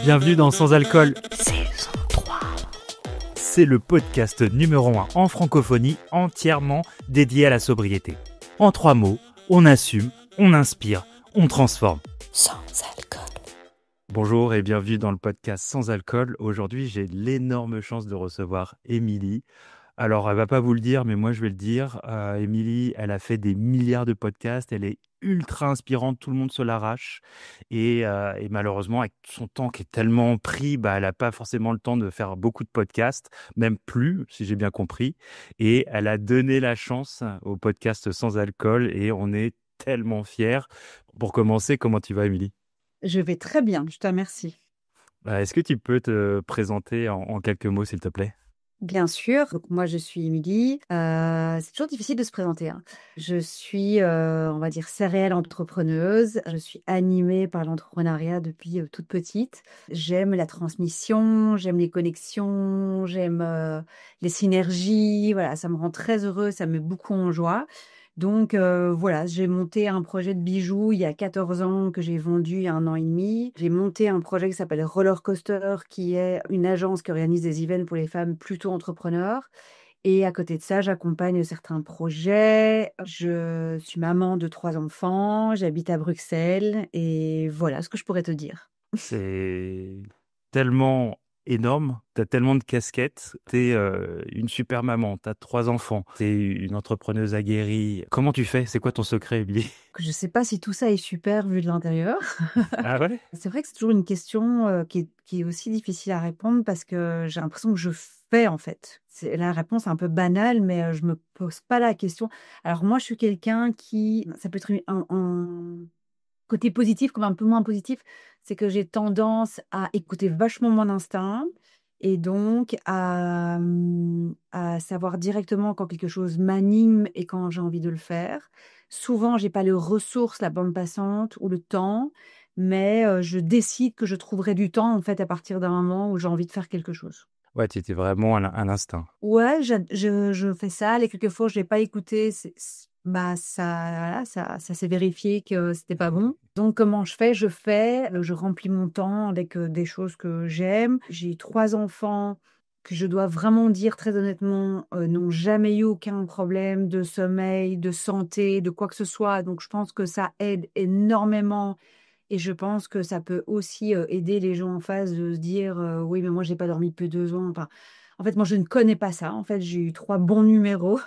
Bienvenue dans Sans Alcool. Saison 3. C'est le podcast numéro 1 en francophonie entièrement dédié à la sobriété. En 3 mots, on assume, on inspire, on transforme. Sans alcool. Bonjour et bienvenue dans le podcast Sans Alcool. Aujourd'hui, j'ai l'énorme chance de recevoir Émilie. Alors, elle va pas vous le dire, mais moi, je vais le dire. Émilie, elle a fait des milliards de podcasts. Elle est ultra inspirante. Tout le monde se l'arrache. Et malheureusement, avec son temps qui est tellement pris, elle n'a pas forcément le temps de faire beaucoup de podcasts, même plus, si j'ai bien compris. Et elle a donné la chance au podcast Sans Alcool et on est tellement fiers. Pour commencer, comment tu vas, Émilie ? Je vais très bien, je te remercie. Est-ce que tu peux te présenter en quelques mots, s'il te plaît ? Bien sûr. Donc, moi, je suis Émilie. C'est toujours difficile de se présenter, hein. Je suis, on va dire, serial entrepreneuse. Je suis animée par l'entrepreneuriat depuis toute petite. J'aime la transmission, j'aime les connexions, j'aime les synergies. Voilà, ça me rend très heureuse, ça me met beaucoup en joie. Donc voilà, j'ai monté un projet de bijoux il y a 14 ans que j'ai vendu il y a 1 an et demi. J'ai monté un projet qui s'appelle Roller Coaster, qui est une agence qui organise des events pour les femmes plutôt entrepreneurs. Et à côté de ça, j'accompagne certains projets. Je suis maman de 3 enfants, j'habite à Bruxelles et voilà ce que je pourrais te dire. C'est tellement énorme, t'as tellement de casquettes, t'es une super maman, t'as 3 enfants, t'es une entrepreneuse aguerrie. Comment tu fais ? C'est quoi ton secret, Émilie ? Je ne sais pas si tout ça est super vu de l'intérieur. Ah ouais ? C'est vrai que c'est toujours une question qui est aussi difficile à répondre parce que j'ai l'impression que je fais en fait. La réponse est un peu banale, mais je me pose pas la question. Alors moi, je suis quelqu'un qui, ça peut être un côté positif comme un peu moins positif, c'est que j'ai tendance à écouter vachement mon instinct et donc à savoir directement quand quelque chose m'anime et quand j'ai envie de le faire. Souvent, j'ai pas les ressources, la bande passante ou le temps, mais je décide que je trouverai du temps en fait à partir d'un moment où j'ai envie de faire quelque chose. Ouais, tu étais vraiment un instinct. Ouais, je fais ça. Les quelques fois où je l'ai pas écouté, bah ça, voilà, ça s'est vérifié que c'était pas bon. Donc comment je fais? Je remplis mon temps avec des choses que j'aime. J'ai 3 enfants que je dois vraiment dire très honnêtement n'ont jamais eu aucun problème de sommeil, de santé, de quoi que ce soit. Donc je pense que ça aide énormément. Et je pense que ça peut aussi aider les gens en face de se dire oui, mais moi, j'ai pas dormi depuis 2 ans. Enfin, en fait, moi, je ne connais pas ça. En fait, j'ai eu 3 bons numéros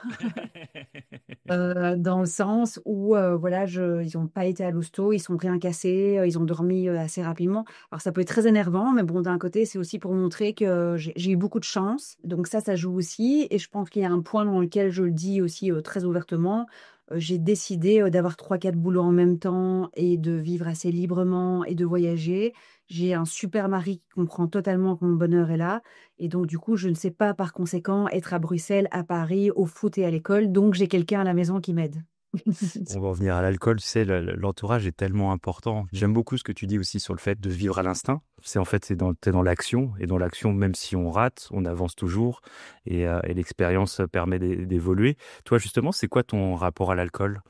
dans le sens où voilà, ils n'ont pas été à l'hosto, ils sont rien cassés, ils ont dormi assez rapidement. Alors, ça peut être très énervant, mais bon, d'un côté, c'est aussi pour montrer que j'ai eu beaucoup de chance. Donc, ça joue aussi. Et je pense qu'il y a un point dans lequel je le dis aussi très ouvertement. J'ai décidé d'avoir 3-4 boulots en même temps et de vivre assez librement et de voyager. J'ai un super mari qui comprend totalement que mon bonheur est là. Et donc, du coup, je ne sais pas, par conséquent, être à Bruxelles, à Paris, au foot et à l'école. Donc, j'ai quelqu'un à la maison qui m'aide. On va en venir à l'alcool, tu sais, l'entourage est tellement important. J'aime beaucoup ce que tu dis aussi sur le fait de vivre à l'instinct. T'es dans l'action, et dans l'action, même si on rate, on avance toujours, et l'expérience permet d'évoluer. Toi, justement, c'est quoi ton rapport à l'alcool ?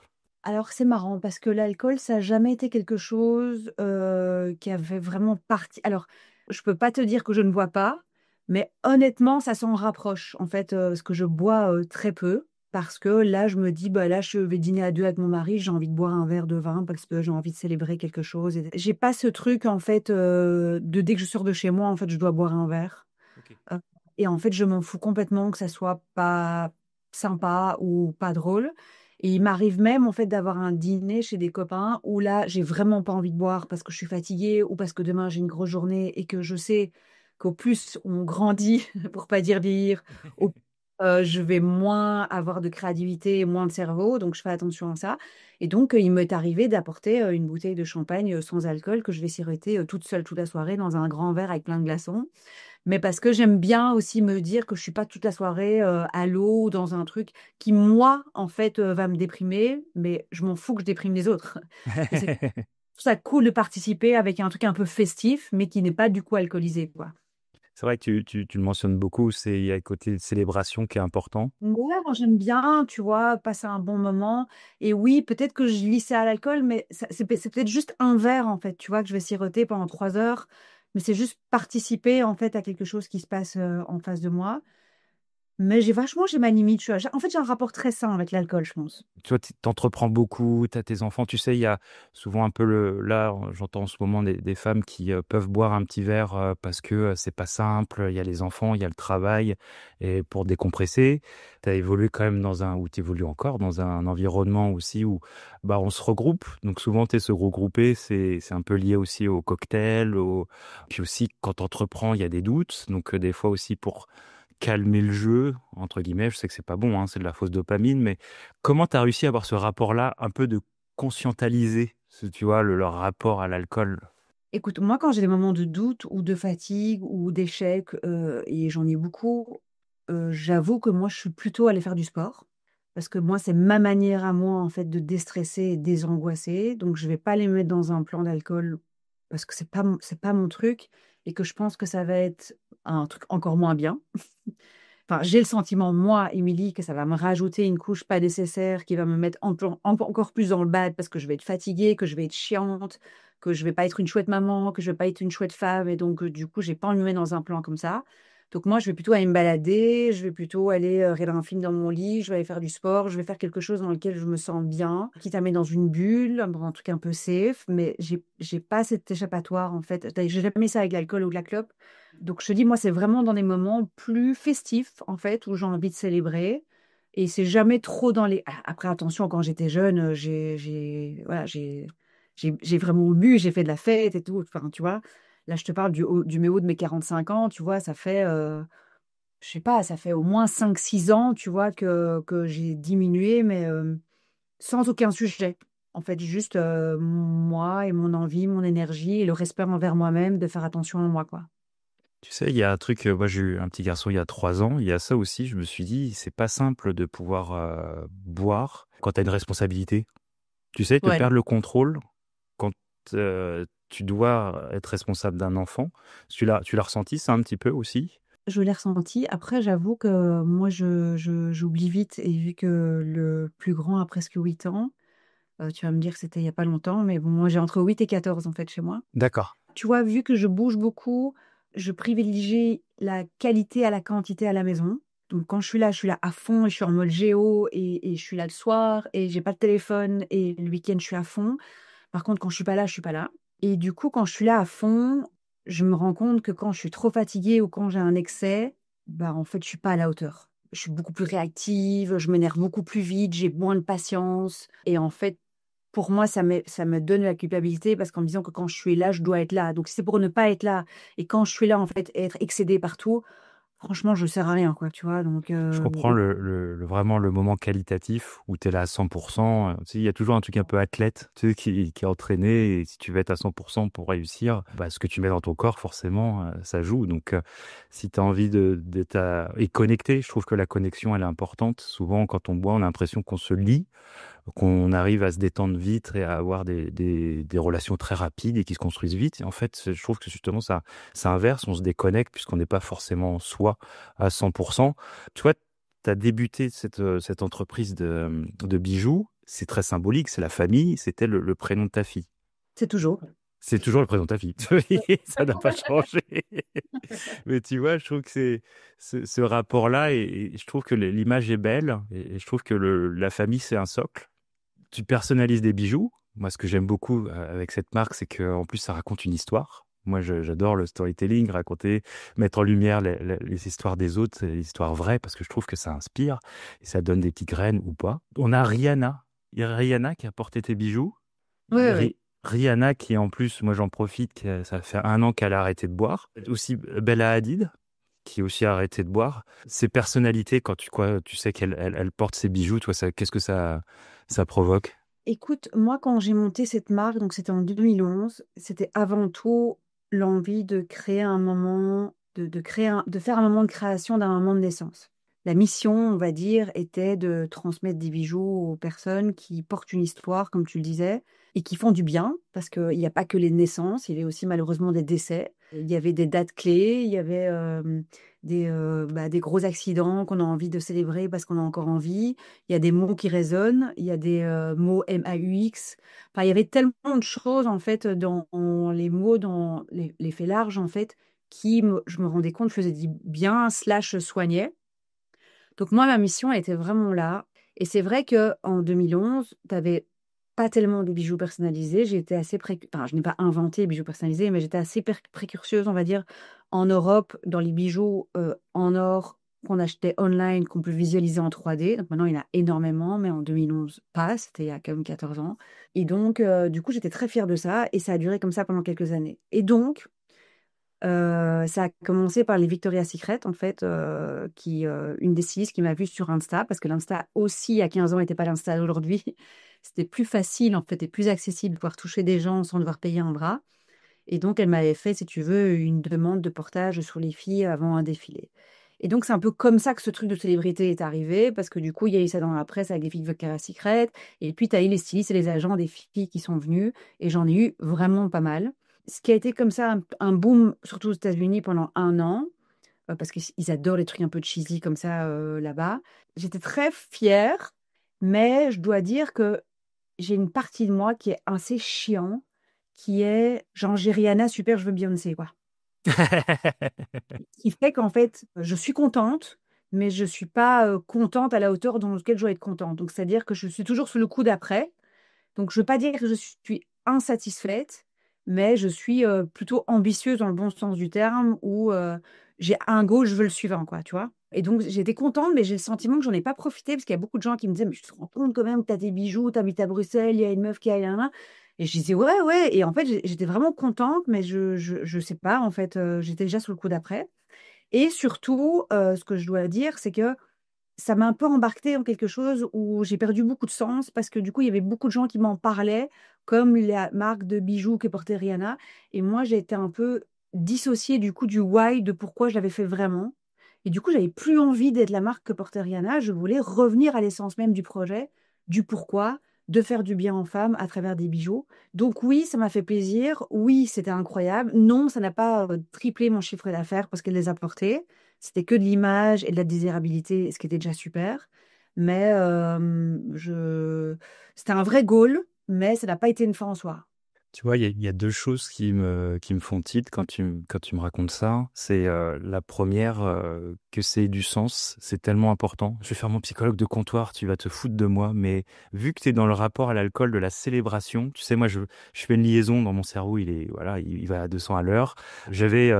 Alors, c'est marrant parce que l'alcool, ça n'a jamais été quelque chose qui avait vraiment parti. Alors, je peux pas te dire que je ne bois pas, mais honnêtement, ça s'en rapproche. En fait, parce que je bois très peu. Parce que là, je me dis, bah là, je vais dîner à 2 avec mon mari, j'ai envie de boire un verre de vin parce que j'ai envie de célébrer quelque chose. Et j'ai pas ce truc, en fait, de dès que je sors de chez moi, en fait, je dois boire un verre. Euh, et en fait, je m'en fous complètement que ça soit pas sympa ou pas drôle. Et il m'arrive même, en fait, d'avoir un dîner chez des copains où là, j'ai vraiment pas envie de boire parce que je suis fatiguée ou parce que demain, j'ai une grosse journée et que je sais qu'au plus on grandit, pour pas dire vieillir, au je vais moins avoir de créativité et moins de cerveau, donc je fais attention à ça. Et donc, il m'est arrivé d'apporter une bouteille de champagne sans alcool que je vais siroter toute seule toute la soirée dans un grand verre avec plein de glaçons. Mais parce que j'aime bien aussi me dire que je suis pas toute la soirée à l'eau ou dans un truc qui, moi, en fait, va me déprimer, mais je m'en fous que je déprime les autres. Et c'est je trouve ça cool de participer avec un truc un peu festif, mais qui n'est pas du coup alcoolisé, quoi. C'est vrai que tu le mentionnes beaucoup, il y a le côté célébration qui est important. Ouais, moi j'aime bien, tu vois, passer un bon moment. Et oui, peut-être que je lis ça à l'alcool, mais c'est peut-être juste un verre, en fait, tu vois, que je vais siroter pendant 3 heures. Mais c'est juste participer, en fait, à quelque chose qui se passe en face de moi. Mais j'ai ma limite. En fait, j'ai un rapport très sain avec l'alcool, je pense. Tu vois, t'entreprends beaucoup, t'as tes enfants. Tu sais, il y a souvent un peu là, j'entends en ce moment des femmes qui peuvent boire un petit verre parce que c'est pas simple. Il y a les enfants, il y a le travail. Et pour décompresser, t'as évolué quand même ou t'évolues encore dans un environnement aussi où, bah, on se regroupe. Donc souvent, se regrouper, c'est un peu lié aussi au cocktail, puis aussi quand t'entreprends, il y a des doutes. Donc des fois aussi pour calmer le jeu, entre guillemets. Je sais que c'est pas bon, hein, c'est de la fausse dopamine, mais comment tu as réussi à avoir ce rapport-là, un peu de conscientaliser, tu vois, leur rapport à l'alcool? Écoute, moi, quand j'ai des moments de doute ou de fatigue ou d'échec, et j'en ai beaucoup, j'avoue que moi, je suis plutôt allée faire du sport. Parce que moi, c'est ma manière à moi, en fait, de déstresser et désangoisser. Donc, je vais pas les mettre dans un plan d'alcool parce que c'est pas mon truc et que je pense que ça va être un truc encore moins bien. Enfin, j'ai le sentiment, moi, Émilie, que ça va me rajouter une couche pas nécessaire, qui va me mettre encore plus dans le bad parce que je vais être fatiguée, que je vais être chiante, que je vais pas être une chouette maman, que je vais pas être une chouette femme. Et donc, du coup, j'ai pas envie de me mettre dans un plan comme ça. Donc, moi, je vais plutôt aller me balader, je vais plutôt aller regarder un film dans mon lit, je vais aller faire du sport, je vais faire quelque chose dans lequel je me sens bien, quitte à me mettre dans une bulle, un truc un peu safe. Mais j'ai pas cet échappatoire, en fait. J'ai jamais ça avec l'alcool ou la clope. Donc je te dis, moi, c'est vraiment dans des moments plus festifs, en fait, où j'ai envie de célébrer. Et c'est jamais trop dans les... Après, attention, quand j'étais jeune, voilà, j'ai vraiment bu, j'ai fait de la fête et tout. Enfin, tu vois, là, je te parle du méo de mes 45 ans, tu vois, ça fait, je sais pas, ça fait au moins 5 6 ans, tu vois, que j'ai diminué, mais sans aucun sujet. En fait, juste moi et mon envie, mon énergie et le respect envers moi-même de faire attention à moi, quoi. Tu sais, il y a un truc, moi j'ai eu un petit garçon il y a 3 ans, il y a ça aussi, je me suis dit, c'est pas simple de pouvoir boire quand tu as une responsabilité. Tu sais, te Ouais. perdre le contrôle quand tu dois être responsable d'un enfant. Tu l'as ressenti ça un petit peu aussi? Je l'ai ressenti. Après, j'avoue que moi, j'oublie vite. Et vu que le plus grand a presque 8 ans, tu vas me dire que c'était il n'y a pas longtemps, mais bon, moi, j'ai entre 8 et 14 en fait chez moi. D'accord. Tu vois, vu que je bouge beaucoup, je privilégie la qualité à la quantité à la maison. Donc, quand je suis là à fond et je suis en mode géo et je suis là le soir et j'ai pas de téléphone et le week-end, je suis à fond. Par contre, quand je suis pas là, je suis pas là. Et du coup, quand je suis là à fond, je me rends compte que quand je suis trop fatiguée ou quand j'ai un excès, bah en fait, je suis pas à la hauteur. Je suis beaucoup plus réactive, je m'énerve beaucoup plus vite, j'ai moins de patience. Et en fait, pour moi, ça me donne la culpabilité parce qu'en me disant que quand je suis là, je dois être là. Donc, si c'est pour ne pas être là. Et quand je suis là, en fait, être excédée partout, franchement, je sers à rien, quoi, tu vois. Donc, Je comprends vraiment le moment qualitatif où tu es là à 100%. Tu sais, il y a toujours un truc un peu athlète, tu sais, qui est entraîné. Et si tu veux être à 100% pour réussir, bah, ce que tu mets dans ton corps, forcément, ça joue. Donc, si tu as envie d'être et connecté, je trouve que la connexion, elle est importante. Souvent, quand on boit, on a l'impression qu'on se lie, qu'on arrive à se détendre vite et à avoir des relations très rapides et qui se construisent vite. Et en fait, je trouve que justement, ça inverse, on se déconnecte puisqu'on n'est pas forcément soi à 100%. Tu vois, tu as débuté cette entreprise de bijoux, c'est très symbolique, c'est la famille, c'était le prénom de ta fille. c'est toujours. C'est toujours le prénom de ta fille. Ça n'a pas changé. Mais tu vois, je trouve que c'est ce rapport-là, et je trouve que l'image est belle, et je trouve que la famille, c'est un socle. Tu personnalises des bijoux. Moi, ce que j'aime beaucoup avec cette marque, c'est qu'en plus, ça raconte une histoire. Moi, j'adore le storytelling, raconter, mettre en lumière les histoires des autres, les histoires vraies, parce que je trouve que ça inspire et ça donne des petites graines ou pas. On a Rihanna. Il y a Rihanna qui a porté tes bijoux. Oui, oui, oui. Rihanna qui, en plus, moi, j'en profite, ça fait 1 an qu'elle a arrêté de boire. Aussi Bella Hadid, qui aussi a arrêté de boire. Ces personnalités, quand tu sais qu'elle porte ses bijoux, toi, qu'est-ce que ça provoque? Écoute, moi, quand j'ai monté cette marque, donc c'était en 2011, c'était avant tout l'envie de créer un moment, de faire un moment de création d'un moment de naissance. La mission, on va dire, était de transmettre des bijoux aux personnes qui portent une histoire, comme tu le disais. et qui font du bien, parce qu'il n'y a pas que les naissances, il y a aussi malheureusement des décès. Il y avait des dates clés, il y avait des gros accidents qu'on a envie de célébrer parce qu'on a encore envie. Il y a des mots qui résonnent, il y a des mots MAUX. Enfin, il y avait tellement de choses en fait dans les mots, dans les faits larges en fait, je me rendais compte, faisaient du bien, slash soignaient. Donc moi, ma mission elle était vraiment là. Et c'est vrai que en 2011, tu n'avais pas tellement de bijoux personnalisés. J'étais assez enfin, je n'ai pas inventé les bijoux personnalisés, mais j'étais assez précurseuse, on va dire, en Europe, dans les bijoux en or qu'on achetait online, qu'on peut visualiser en 3D. Donc maintenant, il y en a énormément, mais en 2011, pas. C'était il y a quand même 14 ans. Et donc, du coup, j'étais très fière de ça. Et ça a duré comme ça pendant quelques années. Et donc, ça a commencé par les Victoria's Secret, en fait, une des stylistes qui m'a vue sur Insta, parce que l'Insta aussi, il y a 15 ans, n'était pas l'Insta d'aujourd'hui. C'était plus facile, en fait, et plus accessible de pouvoir toucher des gens sans devoir payer un bras. Et donc, elle m'avait fait, si tu veux, une demande de portage sur les filles avant un défilé. Et donc, c'est un peu comme ça que ce truc de célébrité est arrivé, parce que du coup, il y a eu ça dans la presse avec les filles de Victoria's Secret, et puis tu as eu les stylistes et les agents des filles qui sont venus, et j'en ai eu vraiment pas mal. Ce qui a été comme ça un boom, surtout aux États-Unis pendant un an, parce qu'ils adorent les trucs un peu cheesy comme ça là-bas. J'étais très fière, mais je dois dire que j'ai une partie de moi qui est assez chiant, qui est genre j'ai Rihanna, super, je veux Beyoncé, quoi. Qui fait qu'en fait, je suis contente, mais je suis pas contente à la hauteur dans laquelle je dois être contente. Donc, c'est-à-dire que je suis toujours sur le coup d'après. Donc, je ne veux pas dire que je suis insatisfaite, mais je suis plutôt ambitieuse dans le bon sens du terme, où j'ai un goal, je veux le suivant, quoi, tu vois. Et donc, j'étais contente, mais j'ai le sentiment que j'en ai pas profité, parce qu'il y a beaucoup de gens qui me disaient, mais je te rends compte quand même que tu as tes bijoux, tu habites à Bruxelles, il y a une meuf qui a là. Et je disais, ouais, ouais. Et en fait, j'étais vraiment contente, mais je sais pas, en fait, j'étais déjà sur le coup d'après. Et surtout, ce que je dois dire, c'est que ça m'a un peu embarquée en quelque chose où j'ai perdu beaucoup de sens parce que du coup, il y avait beaucoup de gens qui m'en parlaient, comme la marque de bijoux que portait Rihanna. Et moi, j'ai été un peu dissociée du coup du why, de pourquoi je l'avais fait vraiment. Et du coup, j'avais plus envie d'être la marque que portait Rihanna. Je voulais revenir à l'essence même du projet, du pourquoi, de faire du bien aux femmes à travers des bijoux. Donc oui, ça m'a fait plaisir. Oui, c'était incroyable. Non, ça n'a pas triplé mon chiffre d'affaires parce qu'elle les a portés. C'était que de l'image et de la désirabilité, ce qui était déjà super. Mais c'était un vrai goal, mais ça n'a pas été une fin en soi. Tu vois, il y a deux choses qui me font tilt quand tu me racontes ça. C'est la première, que c'est du sens. C'est tellement important. Je vais faire mon psychologue de comptoir, tu vas te foutre de moi. Mais vu que tu es dans le rapport à l'alcool de la célébration, tu sais, moi, je fais une liaison dans mon cerveau, voilà, il va à 200 à l'heure. J'avais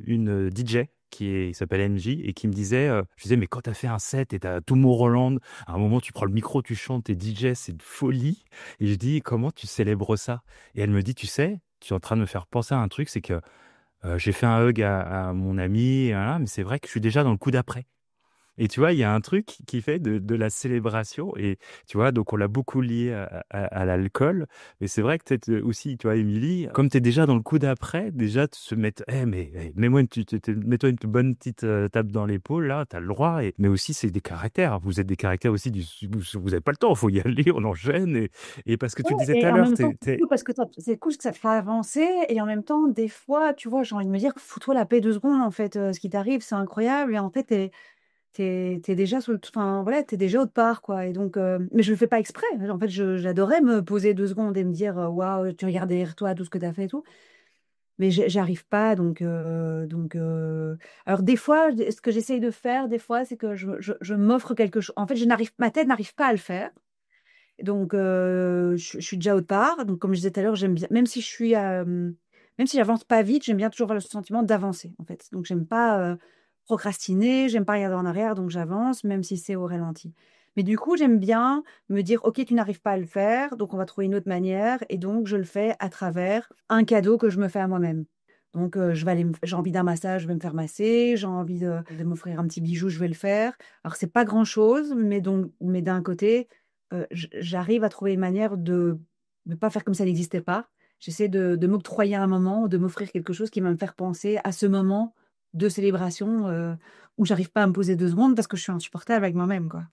une DJ il s'appelle MJ et qui me disait, je disais, mais quand t'as fait un set et t'as Tomorrowland, à un moment, tu prends le micro, tu chantes, t'es DJ, c'est de folie. Et je dis, comment tu célèbres ça? Et elle me dit, tu sais, tu es en train de me faire penser à un truc, c'est que j'ai fait un hug à mon ami, et voilà, mais c'est vrai que je suis déjà dans le coup d'après. Et tu vois, il y a un truc qui fait de la célébration. Et tu vois, donc on l'a beaucoup lié à l'alcool. Mais c'est vrai que peut-être aussi, tu vois, Émilie, comme tu es déjà dans le coup d'après, déjà de se mettre, mets-moi mets-toi une bonne petite tape dans l'épaule, là, tu as le droit. Mais aussi, c'est des caractères. Vous êtes des caractères aussi, vous n'avez pas le temps, il faut y aller, on enchaîne. Et parce que tu Ouais, disais tout et à en l'heure, même temps, c'est cool parce que c'est cool que ça te fait avancer. Et en même temps, des fois, tu vois, j'ai envie de me dire, fous-toi la paix 2 secondes, en fait. Ce qui t'arrive, c'est incroyable. Et en fait, t'es déjà enfin, voilà, t'es déjà autre part, quoi. Et donc, mais je le fais pas exprès. En fait, j'adorais me poser 2 secondes et me dire, waouh, tu regardes derrière toi tout ce que tu as fait et tout. Mais j'arrive pas, alors des fois, ce que j'essaye de faire, des fois, c'est que je m'offre quelque chose. En fait, ma tête n'arrive pas à le faire. Donc, je suis déjà autre part. Donc, comme je disais tout à l'heure, j'aime bien, même si j'avance pas vite, j'aime bien toujours avoir le sentiment d'avancer, en fait. Donc, j'aime pas procrastiner, j'aime pas regarder en arrière, donc j'avance, même si c'est au ralenti. Mais du coup, j'aime bien me dire, OK, tu n'arrives pas à le faire, donc on va trouver une autre manière. Et donc, je le fais à travers un cadeau que je me fais à moi-même. Donc, j'ai envie d'un massage, je vais me faire masser. J'ai envie de m'offrir un petit bijou, je vais le faire. Alors, c'est pas grand-chose, mais d'un côté, j'arrive à trouver une manière de ne pas faire comme ça n'existait pas. J'essaie de m'octroyer un moment, de m'offrir quelque chose qui va me faire penser à ce moment de célébration où j'arrive pas à me poser 2 secondes parce que je suis insupportable avec moi-même, quoi.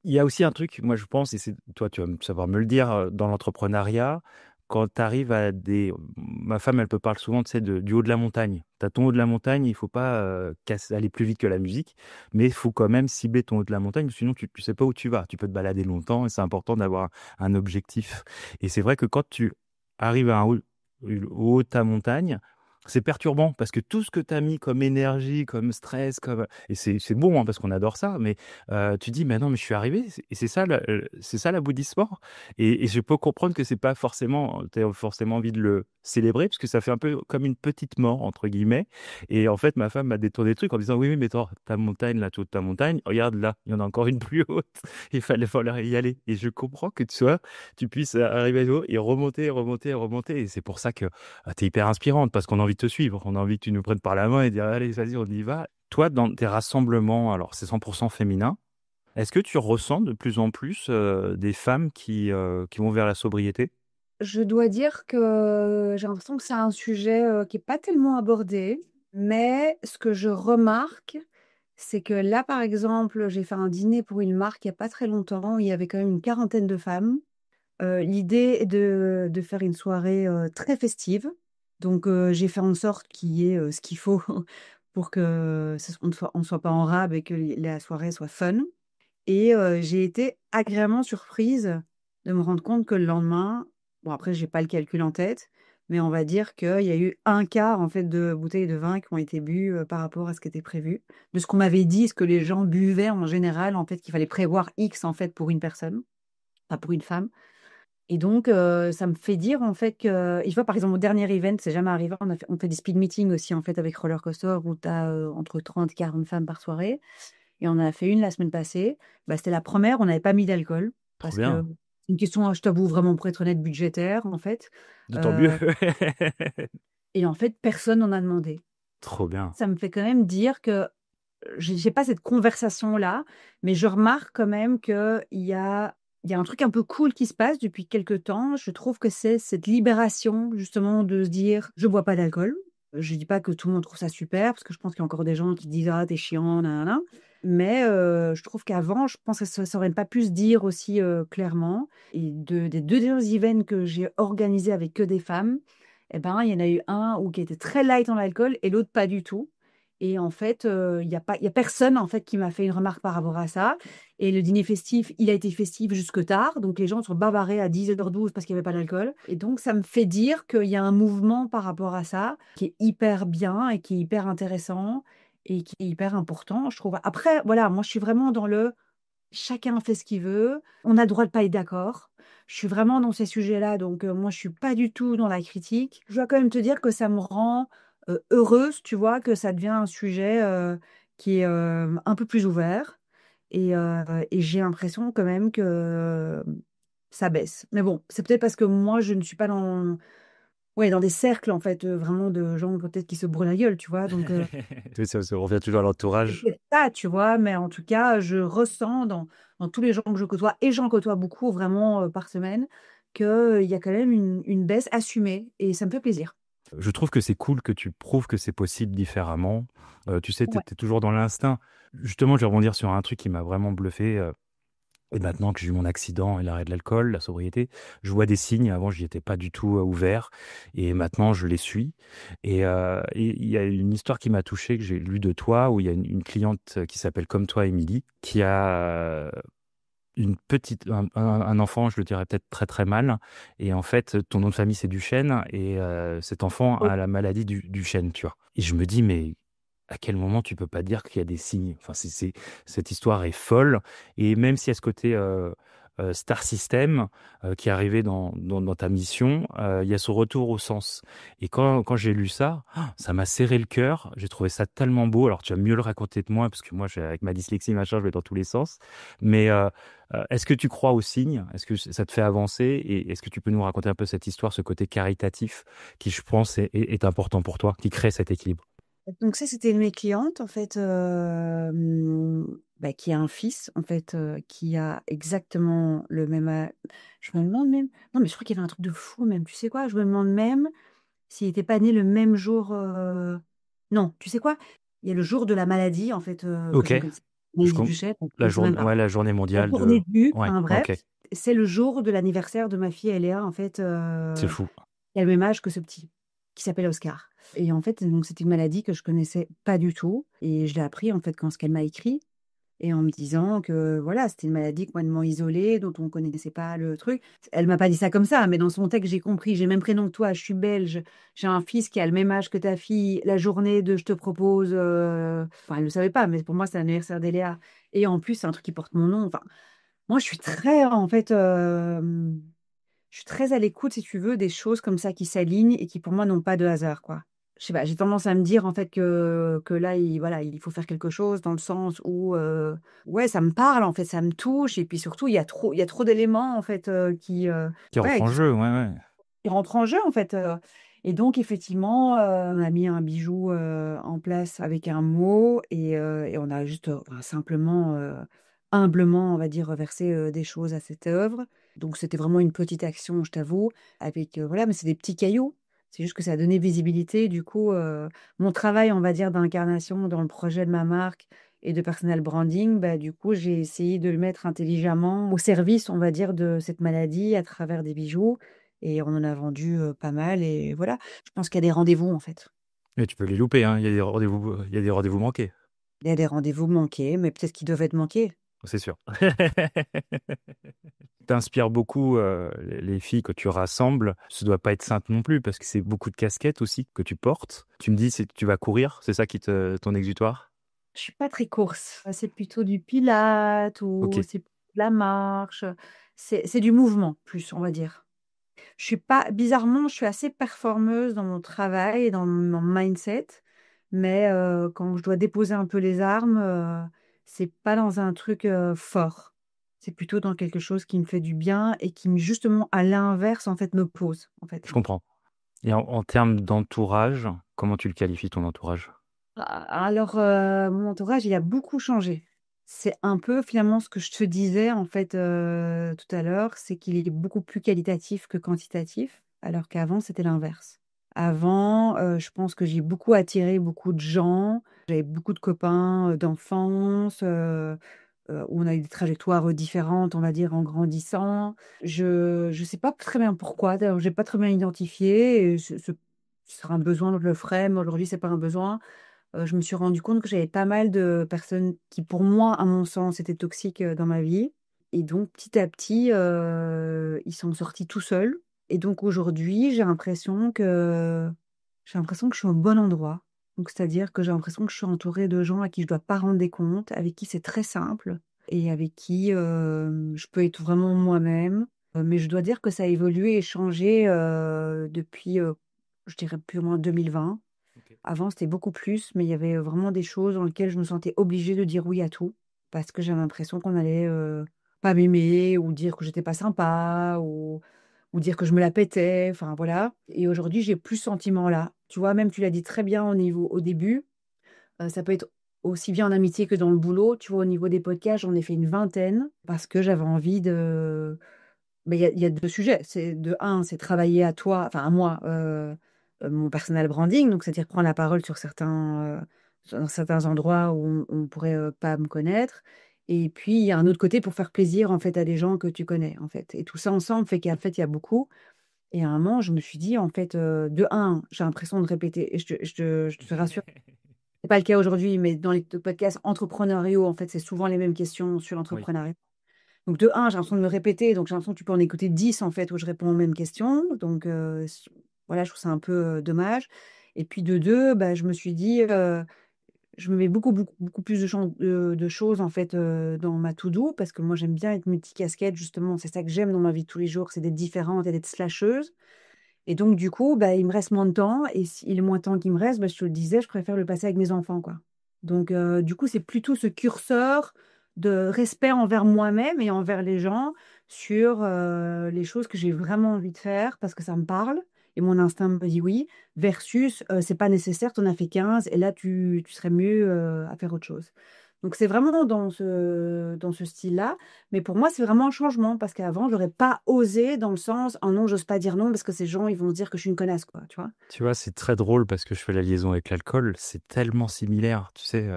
Il y a aussi un truc, moi je pense, et c'est toi tu vas savoir me le dire, dans l'entrepreneuriat, quand tu arrives à des... Ma femme, elle peut parler souvent, tu sais, du haut de la montagne. Tu as ton haut de la montagne, il faut pas aller plus vite que la musique, mais il faut quand même cibler ton haut de la montagne, sinon tu sais pas où tu vas. Tu peux te balader longtemps et c'est important d'avoir un objectif. Et c'est vrai que quand tu arrives à au haut de ta montagne, c'est perturbant parce que tout ce que tu as mis comme énergie, comme stress, et c'est bon hein, parce qu'on adore ça, mais tu dis, mais non, mais je suis arrivé, et c'est ça, c'est ça l'aboutissement. Et je peux comprendre que c'est pas forcément, t'as forcément envie de le célébrer, parce que ça fait un peu comme une petite mort, entre guillemets. Et en fait, ma femme m'a détourné le truc en disant, oui, oui, mais attends, ta montagne, là, toute ta montagne, regarde là, il y en a encore une plus haute. Il fallait falloir y aller. Et je comprends que tu puisses arriver à haut et remonter, remonter, remonter. Et c'est pour ça que tu es hyper inspirante, parce qu'on a envie de te suivre. On a envie que tu nous prennes par la main et dire, allez, vas-y, on y va. Toi, dans tes rassemblements, alors c'est 100% féminin, est-ce que tu ressens de plus en plus des femmes qui vont vers la sobriété? Je dois dire que j'ai l'impression que c'est un sujet qui n'est pas tellement abordé, mais ce que je remarque, c'est que là, par exemple, j'ai fait un dîner pour une marque il n'y a pas très longtemps, où il y avait quand même une quarantaine de femmes. L'idée est de faire une soirée très festive. Donc, j'ai fait en sorte qu'il y ait ce qu'il faut pour que on ne soit pas en rab et que la soirée soit fun. Et j'ai été agréablement surprise de me rendre compte que le lendemain, bon après j'ai pas le calcul en tête, mais on va dire qu'il y a eu un quart en fait de bouteilles de vin qui ont été bues par rapport à ce qui était prévu. De ce qu'on m'avait dit, ce que les gens buvaient en général, en fait, qu'il fallait prévoir X en fait pour une personne, pas pour une femme. Et donc ça me fait dire en fait que, il faut par exemple au dernier event, c'est jamais arrivé, on fait des speed meetings aussi en fait avec Roller Coaster où tu as entre 30 et 40 femmes par soirée. Et on en a fait une la semaine passée. Bah, c'était la première, on n'avait pas mis d'alcool. Trop Parce que bien. c'est une question, je t'avoue, vraiment pour être honnête, budgétaire, en fait. Tant mieux. Euh, et en fait, personne n'en a demandé. Trop bien. Ça me fait quand même dire que j'ai pas cette conversation-là, mais je remarque quand même il y a un truc un peu cool qui se passe depuis quelques temps. Je trouve que c'est cette libération, justement, de se dire, je bois pas d'alcool. Je dis pas que tout le monde trouve ça super, parce que je pense qu'il y a encore des gens qui disent, ah, t'es chiant, nanana. Mais je trouve qu'avant, je pense que ça aurait pas pu se dire aussi clairement. Et des deux derniers events que j'ai organisés avec que des femmes, eh ben, il y en a eu un où qui était très light en alcool et l'autre pas du tout. Et en fait, il y a personne en fait qui m'a fait une remarque par rapport à ça. Et le dîner festif, il a été festif jusque tard. Donc les gens sont bavarés à 10h12 parce qu'il n'y avait pas d'alcool. Et donc ça me fait dire qu'il y a un mouvement par rapport à ça qui est hyper bien et qui est hyper intéressant et qui est hyper important, je trouve. Après, voilà, moi je suis vraiment dans le chacun fait ce qu'il veut. On a le droit de pas être d'accord. Je suis vraiment dans ces sujets-là. Donc moi je suis pas du tout dans la critique. Je dois quand même te dire que ça me rend heureuse, tu vois, que ça devient un sujet qui est un peu plus ouvert. Et j'ai l'impression quand même que ça baisse. Mais bon, c'est peut-être parce que moi, je ne suis pas ouais, dans des cercles, en fait, vraiment de gens peut-être qui se brûlent la gueule, tu vois. Donc, Oui, ça revient toujours à c'est l'entourage. peut-être ça, tu vois. Mais en tout cas, je ressens dans tous les gens que je côtoie, et j'en côtoie beaucoup vraiment par semaine, qu'il y a quand même une baisse assumée. Et ça me fait plaisir. Je trouve que c'est cool que tu prouves que c'est possible différemment. Tu sais, tu Ouais. es toujours dans l'instinct. Justement, je vais rebondir sur un truc qui m'a vraiment bluffé. Et maintenant que j'ai eu mon accident et l'arrêt de l'alcool, la sobriété, je vois des signes. Avant, j'y étais pas du tout ouvert. Et maintenant, je les suis. Et il y a une histoire qui m'a touché, que j'ai lue de toi, où il y a une cliente qui s'appelle Comme toi, Émilie, qui a un enfant, je le dirais peut-être très très mal. Et en fait, ton nom de famille, c'est Duchesne. Et cet enfant Oh. a la maladie du Duchesne, tu vois. Et je me dis, mais à quel moment tu peux pas dire qu'il y a des signes? Enfin, cette histoire est folle. Et même si à ce côté Star System qui est arrivé dans ta mission, il y a ce retour au sens. Et quand j'ai lu ça, ça m'a serré le cœur. J'ai trouvé ça tellement beau. Alors, tu vas mieux le raconter de moi, parce que moi, avec ma dyslexie, machin, je vais dans tous les sens. Mais est-ce que tu crois aux signes? Est-ce que ça te fait avancer? Et est-ce que tu peux nous raconter un peu cette histoire, ce côté caritatif qui, je pense, est important pour toi, qui crée cet équilibre? Donc ça, c'était une de mes clientes, en fait, bah, qui a un fils, en fait, qui a exactement le même Je me demande même... Non, mais je crois qu'il y avait un truc de fou même. Tu sais quoi? Je me demande même s'il n'était pas né le même jour... Non, tu sais quoi? Il y a le jour de la maladie, en fait, que Ok, je ne connaissais pas. Maïs Duchesne, je ne sais même pas. Ouais, la journée La mondiale de... journée du, Ouais, enfin bref, ok, c'est le jour de l'anniversaire de ma fille Eléa, en fait, c'est fou. qui a le même âge que ce petit, qui s'appelle Oscar. Et en fait, donc c'était une maladie que je connaissais pas du tout. Et je l'ai appris, en fait, quand ce qu'elle m'a écrit. Et en me disant que voilà, c'était une maladie complètement isolée, dont on ne connaissait pas le truc. Elle m'a pas dit ça comme ça, mais dans son texte, j'ai compris. J'ai le même prénom que toi, je suis belge, j'ai un fils qui a le même âge que ta fille. La journée de je te propose, enfin, elle ne le savait pas, mais pour moi, c'est l'anniversaire d'Eléa. Et en plus, c'est un truc qui porte mon nom. Enfin, moi, je suis très, en fait, je suis très à l'écoute, si tu veux, des choses comme ça qui s'alignent et qui, pour moi, n'ont pas de hasard, quoi. Je sais pas, j'ai tendance à me dire, en fait, que là, voilà, il faut faire quelque chose dans le sens où, ouais, ça me parle, en fait, ça me touche. Et puis surtout, il y a trop d'éléments, en fait, Qui rentre ouais, en jeu, ouais, ouais. qui rentrent en jeu, en fait. Et donc, effectivement, on a mis un bijou en place avec un mot et on a juste simplement, humblement, on va dire, versé des choses à cette œuvre. Donc, c'était vraiment une petite action, je t'avoue, avec, voilà, mais c'est des petits cailloux. C'est juste que ça a donné visibilité. Du coup, mon travail, on va dire, d'incarnation dans le projet de ma marque et de personal branding, bah, du coup, j'ai essayé de le mettre intelligemment au service, on va dire, de cette maladie à travers des bijoux. Et on en a vendu pas mal. Et voilà, je pense qu'il y a des rendez-vous, en fait. Mais tu peux les louper, hein. Il y a des rendez-vous manqués, Il y a des rendez-vous manqués, mais peut-être qu'ils doivent être manqués. c'est sûr. T'inspires beaucoup les filles que tu rassembles. Ce doit pas être simple non plus parce que c'est beaucoup de casquettes aussi que tu portes. Tu me dis, tu vas courir, c'est ça ton exutoire? Je suis pas très course. C'est plutôt du pilate Ok, ou c'est de la marche. C'est du mouvement, plus, on va dire. Je suis pas, bizarrement, je suis assez performeuse dans mon travail et dans mon mindset, mais quand je dois déposer un peu les armes, c'est pas dans un truc fort. C'est plutôt dans quelque chose qui me fait du bien et qui, justement, à l'inverse, en fait, me pose, en fait. je comprends. Et en termes d'entourage, comment tu le qualifies ton entourage? Alors, mon entourage, il a beaucoup changé. C'est un peu finalement ce que je te disais en fait tout à l'heure, c'est qu'il est beaucoup plus qualitatif que quantitatif, alors qu'avant c'était l'inverse. Avant, je pense que j'ai beaucoup attiré beaucoup de gens. J'avais beaucoup de copains d'enfance où on a eu des trajectoires différentes, on va dire, en grandissant. Je sais pas très bien pourquoi. D'ailleurs, j'ai pas très bien identifié. Et ce sera un besoin, donc je le ferai, mais aujourd'hui c'est pas un besoin. Je me suis rendu compte que j'avais pas mal de personnes qui, pour moi, à mon sens, étaient toxiques dans ma vie. Et donc, petit à petit, ils sont sortis tout seuls. Et donc, aujourd'hui, j'ai l'impression que je suis au bon endroit. Donc, c'est-à-dire que j'ai l'impression que je suis entourée de gens à qui je dois pas rendre des comptes, avec qui c'est très simple et avec qui je peux être vraiment moi-même. Mais je dois dire que ça a évolué et changé depuis, je dirais, plus ou moins 2020. Ok. Avant, c'était beaucoup plus, mais il y avait vraiment des choses dans lesquelles je me sentais obligée de dire oui à tout, parce que j'avais l'impression qu'on allait pas m'aimer, ou dire que j'étais pas sympa, ou dire que je me la pétais, enfin voilà. Et aujourd'hui, j'ai plus ce sentiment-là. Tu vois, même tu l'as dit très bien au début, ça peut être aussi bien en amitié que dans le boulot. Tu vois, au niveau des podcasts, j'en ai fait une vingtaine, parce que j'avais envie de mais il y a deux sujets. C'est de un, c'est travailler à toi, enfin à moi, mon personal branding, donc c'est-à-dire prendre la parole dans certains endroits où on pourrait pas me connaître. Et puis il y a un autre côté pour faire plaisir en fait à des gens que tu connais en fait. Et tout ça ensemble fait qu'en fait il y a beaucoup. Et à un moment, je me suis dit en fait de un, j'ai l'impression de répéter. Et je te rassure, c'est pas le cas aujourd'hui, mais dans les podcasts entrepreneuriaux, en fait, c'est souvent les mêmes questions sur Oui. l'entrepreneuriat. Donc de un, j'ai l'impression de me répéter, donc j'ai l'impression que tu peux en écouter 10 en fait où je réponds aux mêmes questions. Donc voilà, je trouve ça un peu dommage. Et puis de deux, bah, je me suis dit, je me mets beaucoup, beaucoup, beaucoup plus de choses en fait dans ma to-do parce que moi j'aime bien être multicasquette justement. C'est ça que j'aime dans ma vie de tous les jours, c'est d'être différente et d'être slasheuse. Et donc du coup, bah, il me reste moins de temps et le moins de temps qui me reste, bah, je te le disais, je préfère le passer avec mes enfants, quoi. Donc du coup, c'est plutôt ce curseur de respect envers moi-même et envers les gens sur les choses que j'ai vraiment envie de faire parce que ça me parle et mon instinct me dit oui, versus c'est pas nécessaire, tu en as fait 15 et là tu serais mieux à faire autre chose. Donc c'est vraiment dans ce style-là. Mais pour moi, c'est vraiment un changement parce qu'avant, j'aurais pas osé dans le sens, oh non, j'ose pas dire non parce que ces gens, ils vont se dire que je suis une connasse, quoi, tu vois. Tu vois, c'est très drôle parce que je fais la liaison avec l'alcool. C'est tellement similaire. Tu sais,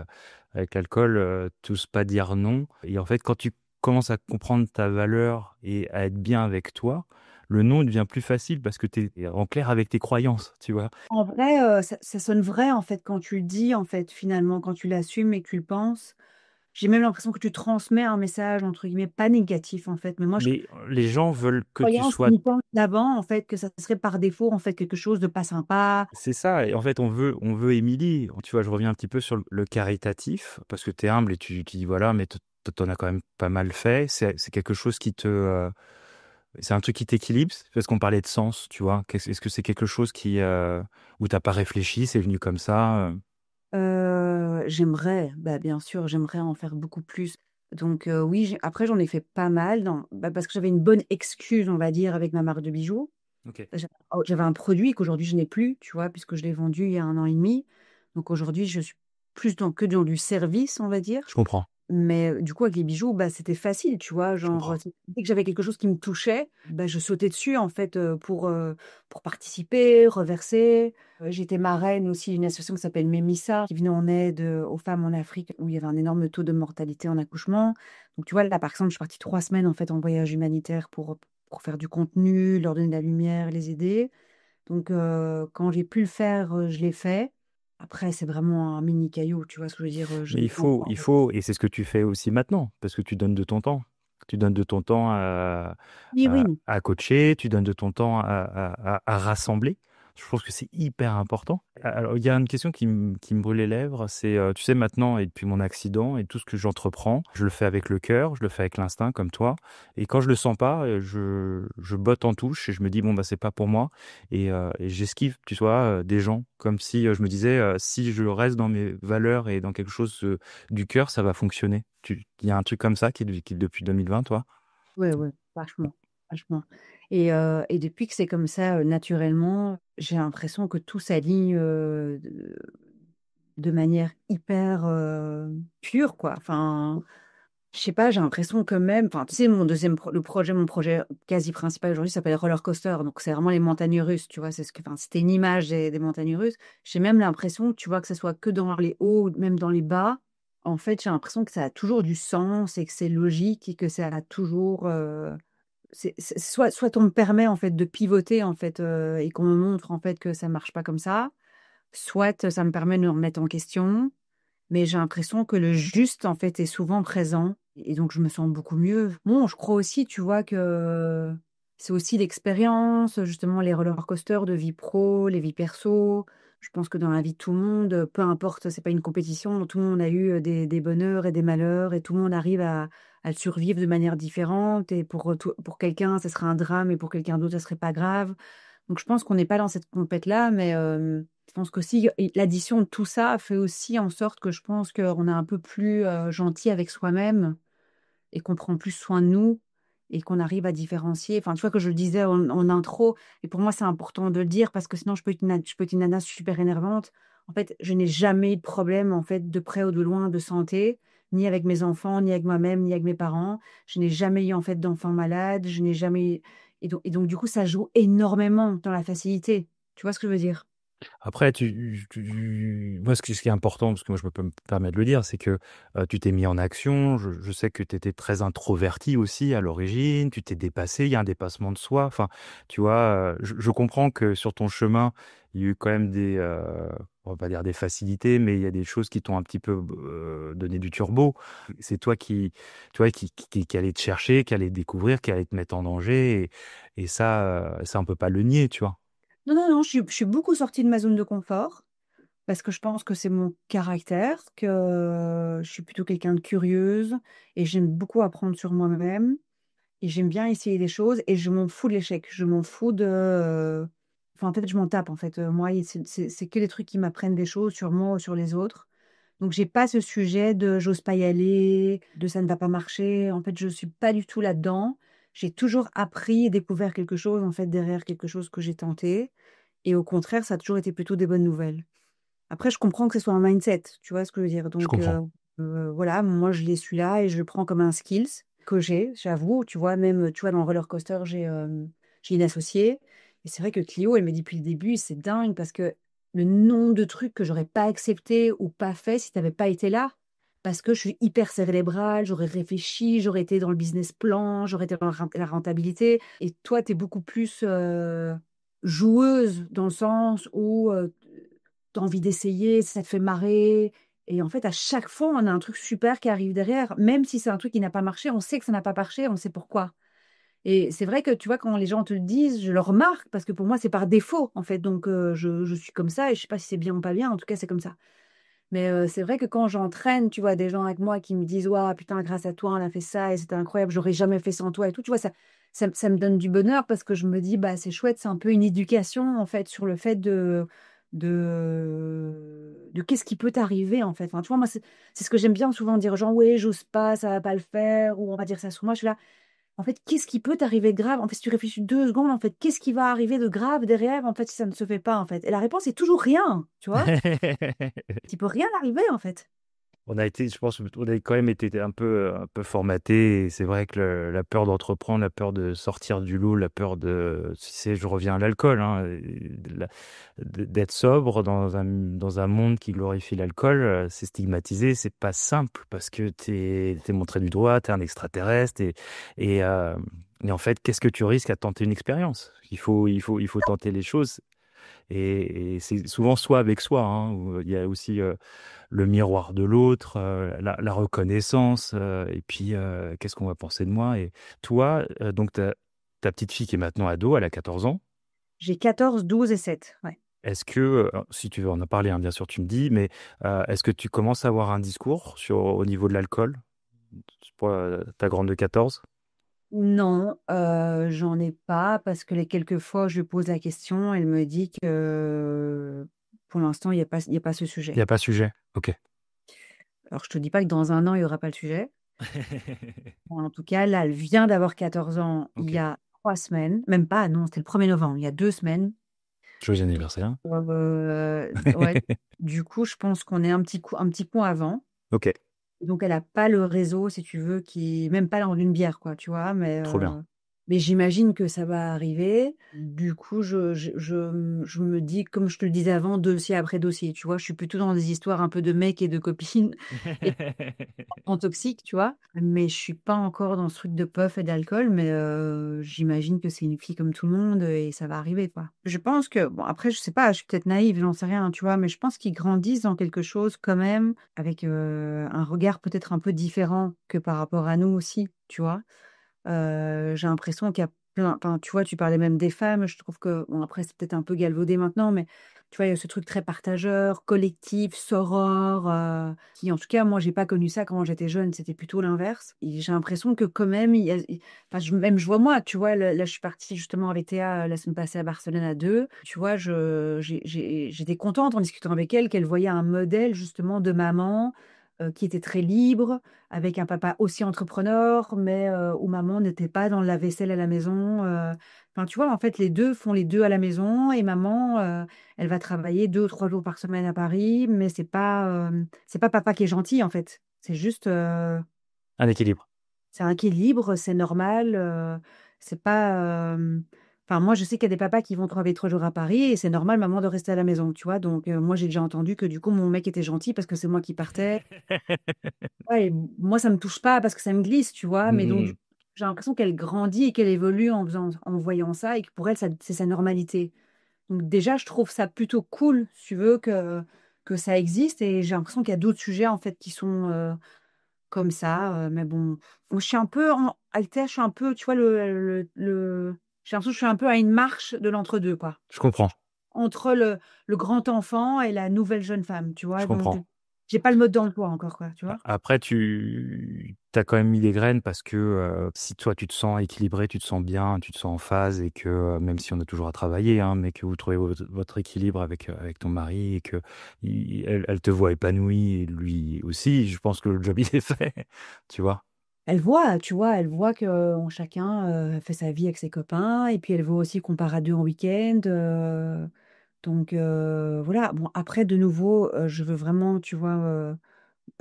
avec l'alcool, t'oses pas dire non. Et en fait, quand tu commences à comprendre ta valeur et à être bien avec toi, le non devient plus facile parce que tu es en clair avec tes croyances, tu vois. En vrai, ça sonne vrai en fait quand tu le dis, en fait, finalement, quand tu l'assumes et que tu le penses. J'ai même l'impression que tu transmets un message, entre guillemets, pas négatif en fait. Mais moi, je Mais les gens veulent que tu croyance sois. qu'on pense d'avant, en fait, que ça serait par défaut, en fait, quelque chose de pas sympa. C'est ça. Et en fait, on veut Émilie. Tu vois, je reviens un petit peu sur le caritatif parce que tu es humble et tu dis voilà, mais t'en as quand même pas mal fait. C'est quelque chose qui c'est un truc qui t'équilibre parce qu'on parlait de sens, tu vois. Est-ce que c'est quelque chose où t'as pas réfléchi, c'est venu comme ça? J'aimerais, bah, bien sûr, j'aimerais en faire beaucoup plus. Donc oui, après j'en ai fait pas mal parce que j'avais une bonne excuse, on va dire, avec ma marque de bijoux. Ok. J'avais un produit qu'aujourd'hui je n'ai plus, tu vois, puisque je l'ai vendu il y a 1 an et demi. Donc aujourd'hui, je suis plus que dans du service, on va dire. Je comprends. Mais du coup, avec les bijoux, bah, c'était facile, tu vois. Je Genre, comprends. dès que j'avais quelque chose qui me touchait, bah, je sautais dessus, en fait, pour participer, reverser. J'étais marraine aussi d'une association qui s'appelle Mémissa, qui venait en aide aux femmes en Afrique où il y avait un énorme taux de mortalité en accouchement. Donc, tu vois, là, par exemple, je suis partie 3 semaines, en fait, en voyage humanitaire pour faire du contenu, leur donner de la lumière, les aider. Donc, quand j'ai pu le faire, je l'ai fait. Après, c'est vraiment un mini caillou, tu vois ce que je veux dire? Je Mais me sens pas. et c'est ce que tu fais aussi maintenant, parce que tu donnes de ton temps. Tu donnes de ton temps Oui, oui. à coacher, tu donnes de ton temps à rassembler. Je pense que c'est hyper important. Alors, il y a une question qui me brûle les lèvres, c'est, tu sais, maintenant, et depuis mon accident, et tout ce que j'entreprends, je le fais avec le cœur, je le fais avec l'instinct, comme toi. Et quand je le sens pas, je botte en touche et je me dis, bon, bah, c'est pas pour moi. Et j'esquive, tu vois, des gens, comme si je me disais, si je reste dans mes valeurs et dans quelque chose du cœur, ça va fonctionner. Il y a un truc comme ça qui est depuis 2020, toi? Ouais, ouais, vachement, vachement. Et depuis que c'est comme ça, naturellement, j'ai l'impression que tout s'aligne de manière hyper pure, quoi. Enfin, je sais pas, j'ai l'impression que même, enfin, tu sais, mon projet quasi principal aujourd'hui s'appelle Roller Coaster. Donc, c'est vraiment les montagnes russes, tu vois. Enfin, c'était une image des montagnes russes. J'ai même l'impression, tu vois, que ce soit que dans les hauts ou même dans les bas. En fait, j'ai l'impression que ça a toujours du sens et que c'est logique et que ça a toujours. Soit on me permet en fait de pivoter en fait et qu'on me montre en fait que ça marche pas comme ça, soit ça me permet de me remettre en question. Mais j'ai l'impression que le juste en fait est souvent présent et donc je me sens beaucoup mieux. Bon, je crois aussi, tu vois, que c'est aussi l'expérience, justement les roller coasters de vie pro, les vies perso. Je pense que dans la vie de tout le monde, peu importe, c'est pas une compétition, tout le monde a eu des bonheurs et des malheurs et tout le monde arrive à le survivre de manière différente. Et pour quelqu'un, ça sera un drame et pour quelqu'un d'autre, ça serait pas grave. Donc je pense qu'on n'est pas dans cette compète-là, mais je pense qu'aussi l'addition de tout ça fait aussi en sorte que je pense qu'on est un peu plus gentil avec soi-même et qu'on prend plus soin de nous et qu'on arrive à différencier. Enfin, tu vois que je le disais en intro, et pour moi c'est important de le dire parce que sinon je peux être une nana super énervante. En fait, je n'ai jamais eu de problème en fait de près ou de loin de santé, ni avec mes enfants, ni avec moi-même, ni avec mes parents. Je n'ai jamais eu en fait d'enfants malades. Je n'ai jamais et donc du coup ça joue énormément dans la facilité. Tu vois ce que je veux dire? Après, moi, ce qui est important, parce que moi, je peux me permettre de le dire, c'est que tu t'es mis en action. Je sais que tu étais très introverti aussi à l'origine. Tu t'es dépassé. Il y a un dépassement de soi. Enfin, tu vois, je comprends que sur ton chemin, il y a eu quand même on va pas dire des facilités, mais il y a des choses qui t'ont un petit peu donné du turbo. C'est toi tu vois, qui allait te chercher, qui allait te découvrir, qui allait te mettre en danger. Et ça, on peut pas le nier, tu vois. Non, non, non, je suis beaucoup sortie de ma zone de confort. Parce que je pense que c'est mon caractère, que je suis plutôt quelqu'un de curieuse et j'aime beaucoup apprendre sur moi-même et j'aime bien essayer des choses et je m'en fous de l'échec. Je m'en fous de. Enfin, en fait, je m'en tape en fait. Moi, c'est que les trucs qui m'apprennent des choses sur moi ou sur les autres. Donc, j'ai pas ce sujet de j'ose pas y aller, de ça ne va pas marcher. En fait, je suis pas du tout là-dedans. J'ai toujours appris et découvert quelque chose en fait derrière quelque chose que j'ai tenté. Et au contraire, ça a toujours été plutôt des bonnes nouvelles. Après, je comprends que ce soit un mindset, tu vois ce que je veux dire. Je Donc, comprends. voilà, moi, je l'ai su là et je le prends comme un skills que j'avoue. Tu vois, même, tu vois, dans le roller coaster, j'ai une associée. Et c'est vrai que Clio, elle me dit depuis le début, c'est dingue parce que le nombre de trucs que j'aurais pas accepté ou pas fait si tu n'avais pas été là. parce que je suis hyper cérébrale, j'aurais réfléchi, j'aurais été dans le business plan, j'aurais été dans la rentabilité. Et toi, tu es beaucoup plus joueuse dans le sens où tu as envie d'essayer, ça te fait marrer. Et en fait, à chaque fois, on a un truc super qui arrive derrière. Même si c'est un truc qui n'a pas marché, on sait que ça n'a pas marché, on sait pourquoi. Et c'est vrai que tu vois, quand les gens te le disent, je le remarque parce que pour moi, c'est par défaut, en fait. Donc, je suis comme ça et je sais pas si c'est bien ou pas bien. En tout cas, c'est comme ça. Mais c'est vrai que quand j'entraîne, tu vois, des gens avec moi qui me disent, waouh, putain, grâce à toi, on a fait ça et c'était incroyable, j'aurais jamais fait sans toi et tout, tu vois, ça me donne du bonheur parce que je me dis, bah, c'est chouette, c'est un peu une éducation, en fait, sur le fait de qu'est-ce qui peut t'arriver, en fait. Enfin, tu vois, moi, c'est ce que j'aime bien souvent dire aux gens, ouais, j'ose pas, ça va pas le faire, ou on va dire ça sur moi. Je suis là, en fait, qu'est-ce qui peut t'arriver de grave? En fait, si tu réfléchis 2 secondes, en fait, qu'est-ce qui va arriver de grave derrière, en fait, si ça ne se fait pas, en fait? Et la réponse est toujours rien, tu vois? Il peut rien arriver, en fait. On a été, je pense, on a quand même été un peu formaté. Et c'est vrai que la peur d'entreprendre, la peur de sortir du lot, la peur de, tu sais, je reviens à l'alcool, hein, d'être sobre dans un monde qui glorifie l'alcool, c'est stigmatisé, c'est pas simple parce que t'es montré du doigt, t'es un extraterrestre et, euh, et en fait, qu'est-ce que tu risques à tenter une expérience? Il faut tenter les choses. Et c'est souvent soi avec soi, hein, où il y a aussi le miroir de l'autre, la reconnaissance, et puis qu'est-ce qu'on va penser de moi. Et toi, donc ta petite fille qui est maintenant ado, elle a 14 ans. J'ai 14, 12 et 7. Ouais. Est-ce que, si tu veux en parler, hein, bien sûr, tu me dis, mais est-ce que tu commences à avoir un discours au niveau de l'alcool pour ta grande de 14? Non, j'en ai pas parce que les quelques fois où je lui pose la question, elle me dit que pour l'instant, il y a pas ce Il n'y sujet. a pas sujet. Ok. Alors, je te dis pas que dans un an, il y aura pas le sujet. Bon, en tout cas, là, elle vient d'avoir 14 ans il Ok. y a 3 semaines. Même pas, non, c'était le 1er novembre, il y a 2 semaines. Joyeux anniversaire. Ouais, du coup, je pense qu'on est un petit coup avant. Ok. Donc, elle n'a pas le réseau, si tu veux, qui même pas dans une bière, quoi, tu vois. Trop bien. Mais j'imagine que ça va arriver. Du coup, je me dis, comme je te le disais avant, dossier après dossier, tu vois. Je suis plutôt dans des histoires un peu de mecs et de copines et en toxique, tu vois. Mais je suis pas encore dans ce truc de puff et d'alcool. Mais j'imagine que c'est une fille comme tout le monde et ça va arriver, quoi. Je pense que, bon, après, je sais pas, je suis peut-être naïve, j'en sais rien, tu vois. Mais je pense qu'ils grandissent dans quelque chose quand même avec un regard peut-être un peu différent que par rapport à nous aussi, tu vois. J'ai l'impression qu'il y a plein, enfin, tu vois, tu parlais même des femmes, je trouve que, bon, après, c'est peut-être un peu galvaudé maintenant, mais tu vois, il y a ce truc très partageur, collectif, soror, qui, en tout cas, moi, j'ai pas connu ça quand j'étais jeune, c'était plutôt l'inverse. Et j'ai l'impression que quand même, enfin, même je vois moi, tu vois, là, je suis partie justement avec Théa la semaine passée à Barcelone à deux, tu vois, j'étais contente en discutant avec elle qu'elle voyait un modèle justement de maman qui était très libre, avec un papa aussi entrepreneur, mais où maman n'était pas dans la vaisselle à la maison. Enfin, tu vois, en fait, les deux font les deux à la maison et maman, elle va travailler 2 ou 3 jours par semaine à Paris, mais c'est pas papa qui est gentil, en fait. C'est juste, Un équilibre. c'est un équilibre, c'est normal. C'est pas. Enfin, moi, je sais qu'il y a des papas qui vont travailler 3 jours à Paris et c'est normal, maman, de rester à la maison, tu vois. Donc, moi, j'ai déjà entendu que du coup, mon mec était gentil parce que c'est moi qui partais. Ouais, et moi, ça me touche pas parce que ça me glisse, tu vois. Mais donc, Mm, j'ai l'impression qu'elle grandit et qu'elle évolue en voyant ça et que pour elle, c'est sa normalité. Donc, déjà, je trouve ça plutôt cool, si tu veux, que ça existe. Et j'ai l'impression qu'il y a d'autres sujets, en fait, qui sont comme ça. Mais bon, moi, je suis un peu, Althea, je suis un peu, tu vois, j'ai l'impression que je suis un peu à une marche de l'entre-deux, quoi. je comprends. Entre le grand enfant et la nouvelle jeune femme, tu Je vois. Donc, comprends. j'ai pas le mode d'emploi encore, quoi, tu vois. Après, tu as quand même mis des graines parce que si toi tu te sens équilibré, tu te sens bien, tu te sens en phase et que même si on a toujours à travailler, hein, mais que vous trouvez votre équilibre avec ton mari et que elle te voit épanoui et lui aussi, je pense que le job il est fait, tu vois. Elle voit, tu vois, elle voit que chacun fait sa vie avec ses copains, et puis elle voit aussi qu'on part à deux en week-end. Donc voilà. Bon, après, de nouveau, je veux vraiment, tu vois,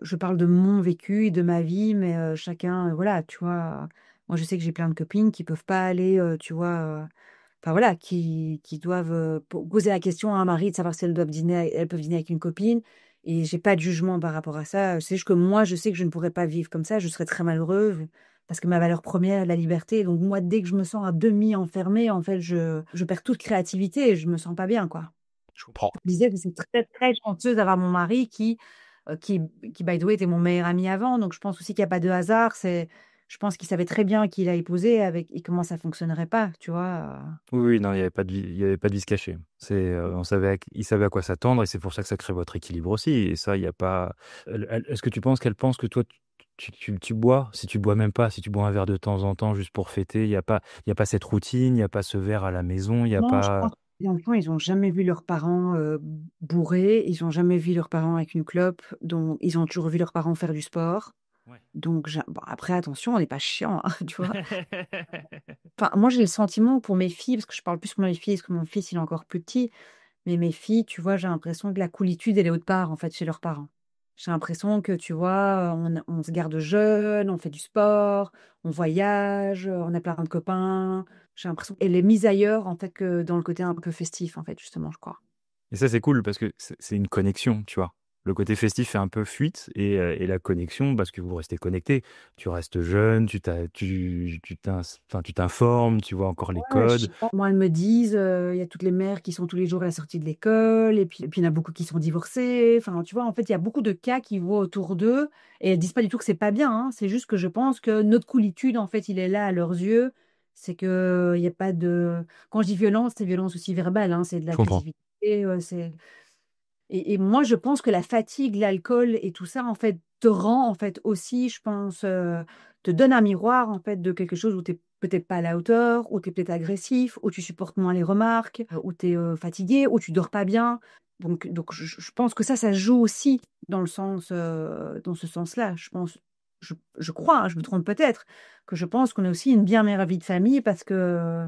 je parle de mon vécu et de ma vie, mais chacun, voilà, tu vois. Moi, je sais que j'ai plein de copines qui peuvent pas aller, tu vois, enfin voilà, qui doivent poser la question à un mari de savoir si elles peuvent dîner avec une copine. Et j'ai pas de jugement par rapport à ça. C'est juste que moi, je sais que je ne pourrais pas vivre comme ça. Je serais très malheureuse parce que ma valeur première est la liberté. Donc moi, dès que je me sens à demi enfermée, en fait, je perds toute créativité et je me sens pas bien, quoi. Je comprends. Je disais que c'est très, très chanceuse d'avoir mon mari qui, by the way, était mon meilleur ami avant. Donc je pense aussi qu'il n'y a pas de hasard. Je pense qu'il savait très bien qui il a épousé avec et comment ça fonctionnerait pas, tu vois. Oui, oui, non, il y avait pas de il y avait pas de vice caché. Il savait à quoi s'attendre et c'est pour ça que ça crée votre équilibre aussi. Et ça, il y a pas. Est-ce que tu penses qu'elle pense que toi, tu bois? Si tu bois même pas, si tu bois un verre de temps en temps juste pour fêter, il y a pas cette routine, il y a pas ce verre à la maison, il y a Non, je pas. pense que les enfants, ils ont jamais vu leurs parents bourrés, ils ont jamais vu leurs parents avec une clope, donc ils ont toujours vu leurs parents faire du sport. Ouais. Donc, bon, après, attention, on n'est pas chiant, hein, tu vois. Enfin, moi, j'ai le sentiment pour mes filles, parce que je parle plus pour mes filles, parce que mon fils, il est encore plus petit, mais mes filles, tu vois, j'ai l'impression que la coolitude, elle est autre part, en fait, chez leurs parents. J'ai l'impression que, tu vois, on se garde jeune, on fait du sport, on voyage, on a plein de copains. J'ai l'impression qu'elle est mise ailleurs, en fait, que dans le côté un peu festif, en fait, justement, je crois. Et ça, c'est cool parce que c'est une connexion, tu vois. Le côté festif fait un peu fuite et la connexion, parce que vous restez connecté. Tu restes jeune, tu t'informes, tu vois encore les Ouais, je codes. sais pas. Moi, elles me disent, il y a toutes les mères qui sont tous les jours à la sortie de l'école, et puis il y en a beaucoup qui sont divorcées. Enfin, tu vois, en fait, il y a beaucoup de cas qui voient autour d'eux, et elles disent pas du tout que c'est pas bien, hein. C'est juste que je pense que notre coolitude, en fait, il est là à leurs yeux. C'est que il y a pas de. Quand je dis violence, c'est violence aussi verbale, hein. C'est de Je comprends. l'agressivité. C'est. Et moi, je pense que la fatigue, l'alcool et tout ça, en fait, te rend, en fait, aussi, je pense, te donne un miroir, en fait, de quelque chose où tu n'es peut-être pas à la hauteur, où tu es peut-être agressif, où tu supportes moins les remarques, où tu es fatigué, où tu dors pas bien. Donc je pense que ça joue aussi dans ce sens-là. Je crois, hein, je me trompe peut-être, que je pense qu'on a aussi une bien meilleure vie de famille parce que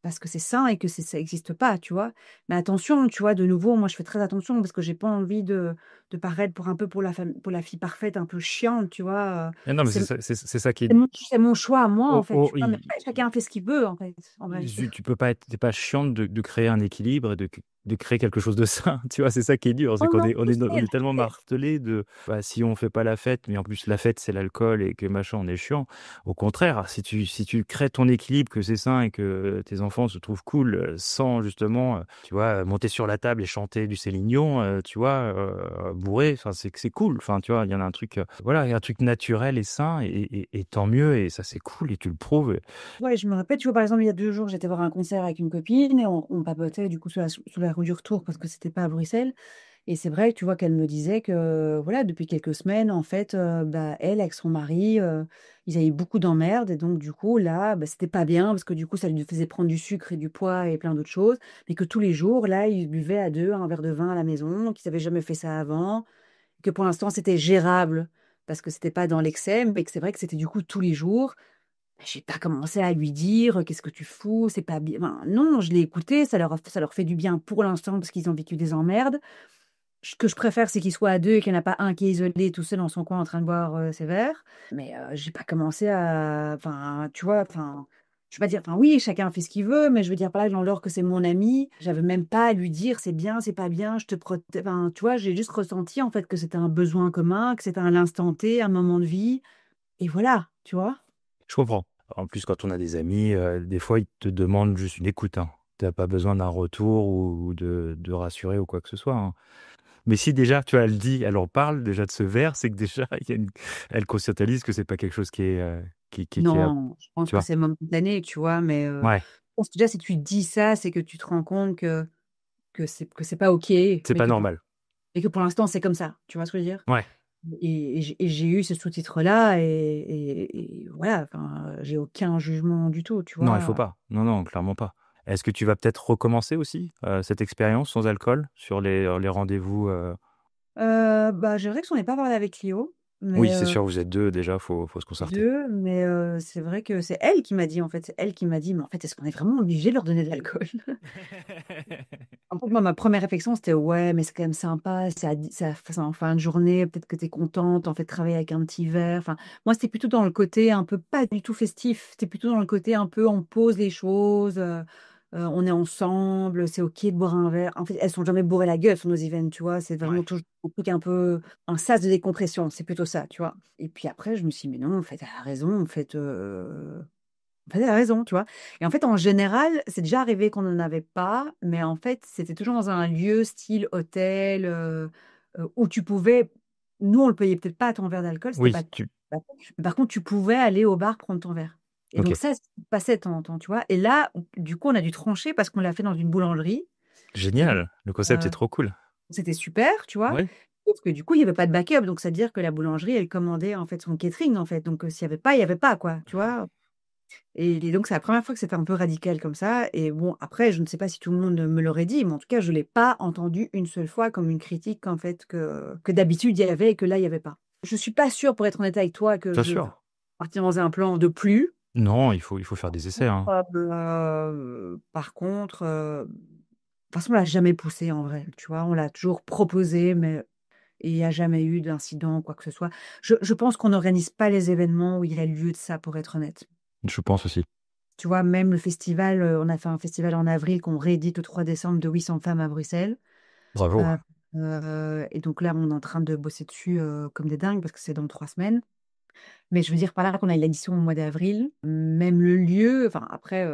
parce que c'est sain et que ça n'existe pas, tu vois. Mais attention, tu vois, de nouveau, moi, je fais très attention parce que j'ai pas envie de paraître pour un peu pour la fille parfaite, un peu chiante, tu vois. Et non, mais C'est c'est ça qui est. c'est mon choix à moi, en Oh, fait, oh, tu vois. Mais après, chacun fait ce qu'il veut, en fait, en réalité. tu peux pas être, t'es pas chiante de créer un équilibre et de créer quelque chose de sain. Tu vois, c'est ça qui est dur, c'est Oh qu'on non, est, je sais, on est tellement je sais. martelé de, bah, si on fait pas la fête, mais en plus la fête c'est l'alcool et que machin on est chiant. Au contraire, si tu crées ton équilibre, que c'est sain et que tes enfants se trouvent cool sans justement, tu vois, monter sur la table et chanter du Céline Dion, tu vois, bourré, enfin c'est cool. Enfin, tu vois, il y en a un truc, voilà, il y a un truc naturel et sain et tant mieux et ça c'est cool et tu le prouves. Ouais, je me répète, tu vois, par exemple, il y a 2 jours, j'étais voir un concert avec une copine et on papotait, du coup, sur la rue du retour parce que c'était pas à Bruxelles. Et c'est vrai, tu vois, qu'elle me disait que, voilà, depuis quelques semaines, en fait, bah, elle, avec son mari, ils avaient eu beaucoup d'emmerdes. Et donc, du coup, là, bah, c'était pas bien parce que, du coup, ça lui faisait prendre du sucre et du poids et plein d'autres choses. Mais que tous les jours, là, ils buvaient à deux un verre de vin à la maison, qu'ils n'avaient jamais fait ça avant. Que pour l'instant, c'était gérable parce que c'était pas dans l'excès, mais que c'est vrai que c'était, du coup, tous les jours. J'ai pas commencé à lui dire: «Qu'est-ce que tu fous? C'est pas bien». Enfin, non, je l'ai écouté, ça leur fait du bien pour l'instant parce qu'ils ont vécu des emmerdes. Ce que je préfère, c'est qu'ils soient à 2 et qu'il y en a pas un qui est isolé tout seul dans son coin en train de boire, ses verres. Mais, j'ai pas commencé à enfin, tu vois? Enfin, je vais pas dire enfin oui, chacun fait ce qu'il veut, mais je veux dire par là, dans l'ordre que c'est mon ami, j'avais même pas à lui dire: «C'est bien, c'est pas bien, je te prote» enfin, tu vois? J'ai juste ressenti en fait que c'était un besoin commun, que c'était à l'instant T, un moment de vie et voilà, tu vois? Je comprends. En plus, quand on a des amis, des fois, ils te demandent juste une écoute, hein. Tu as pas besoin d'un retour ou de rassurer ou quoi que ce soit, hein. Mais si déjà, tu vois, elle dit, elle en parle déjà de ce verre, c'est que déjà, elle conscientalise que c'est pas quelque chose qui est, qui est, Non, je pense tu que vois? c'est momentané, tu vois? Mais, Ouais, je pense que déjà si tu dis ça, c'est que tu te rends compte que c'est pas OK, c'est pas normal. mais que pour l'instant c'est comme ça, tu vois ce que je veux dire? Ouais. Et j'ai eu ce sous-titre-là et voilà, enfin, j'ai aucun jugement du tout, tu Non, il faut vois? pas. Non, non, clairement pas. Est-ce que tu vas peut-être recommencer aussi, cette expérience sans alcool sur les rendez-vous, Bah, j'aimerais que j'en ai pas parlé avec Clio, Oui, mais c'est sûr, vous êtes 2 déjà, faut se concerter. 2, mais c'est vrai que c'est elle qui m'a dit, en fait, c'est elle qui m'a dit: «Mais en fait, est-ce qu'on est vraiment obligé de leur donner de l'alcool?» En fait, moi, ma première réflexion, c'était: «Ouais, mais c'est quand même sympa, c'est en fin de journée, peut-être que tu es contente, en fait, de travailler avec un petit verre». Enfin, moi, c'était plutôt dans le côté un peu pas du tout festif, c'était plutôt dans le côté un peu on pose les choses, on est ensemble, c'est OK de boire un verre. En fait, elles sont jamais bourrées la gueule sur nos events, tu vois. C'est Ouais. vraiment toujours un truc un peu un sas de décompression, c'est plutôt ça, tu vois. Et puis après, je me suis dit, mais non, en fait, elle a raison, en fait, elle a raison, tu vois. Et en fait, en général, c'est déjà arrivé qu'on n'en avait pas, mais en fait, c'était toujours dans un lieu style hôtel où tu pouvais. Nous, on le payait peut-être pas à ton verre d'alcool, c'était Oui, pas. Par contre, tu pouvais aller au bar prendre ton verre. Et ok, donc, ça passait de temps en temps, tu vois. Et là, du coup, on a dû trancher parce qu'on l'a fait dans une boulangerie. Et donc, génial. Le concept est euh, trop cool. c'était super, tu vois. Ouais. Sauf que du coup, il n'y avait pas de backup. Donc, c'est-à-dire que la boulangerie, elle commandait en fait son catering, en fait. Donc, s'il n'y avait pas, il n'y avait pas, quoi, tu vois. Et donc, c'est la première fois que c'était un peu radical comme ça. Et bon, après, je ne sais pas si tout le monde me l'aurait dit, mais en tout cas, je ne l'ai pas entendu une seule fois comme une critique, en fait, que d'habitude, il y avait et que là, il n'y avait pas. Je ne suis pas sûre, pour être honnête avec toi, que Bien je veux sûr. partir dans un plan de plus. Non, il faut faire des essais, hein. Par contre, de toute façon, on l'a jamais poussé en vrai, tu vois. On l'a toujours proposé, mais il n'y a jamais eu d'incident, quoi que ce soit. Je pense qu'on n'organise pas les événements où il y a lieu de ça, pour être honnête. Je pense aussi. Tu vois, même le festival, on a fait un festival en avril qu'on réédite au 3 décembre de 800 femmes à Bruxelles. Bravo. Euh, et donc là, on est en train de bosser dessus comme des dingues parce que c'est dans 3 semaines. Mais je veux dire par là qu'on a eu l'édition au mois d'avril. Même le lieu, enfin après,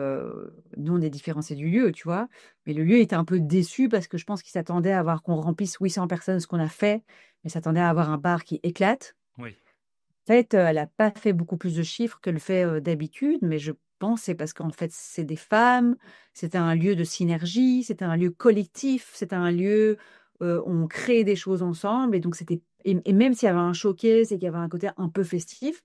nous on est différenciés du lieu, tu vois. Mais le lieu était un peu déçu parce que je pense qu'il s'attendait à avoir qu'on remplisse 800 personnes, ce qu'on a fait. Mais s'attendait à avoir un bar qui éclate. Oui. En fait, elle n'a pas fait beaucoup plus de chiffres que le fait d'habitude, mais je pense que c'est parce qu'en fait, c'est des femmes, c'était un lieu de synergie, c'était un lieu collectif, c'était un lieu où on crée des choses ensemble. Et donc, et même s'il y avait un showcase et qu'il y avait un côté un peu festif,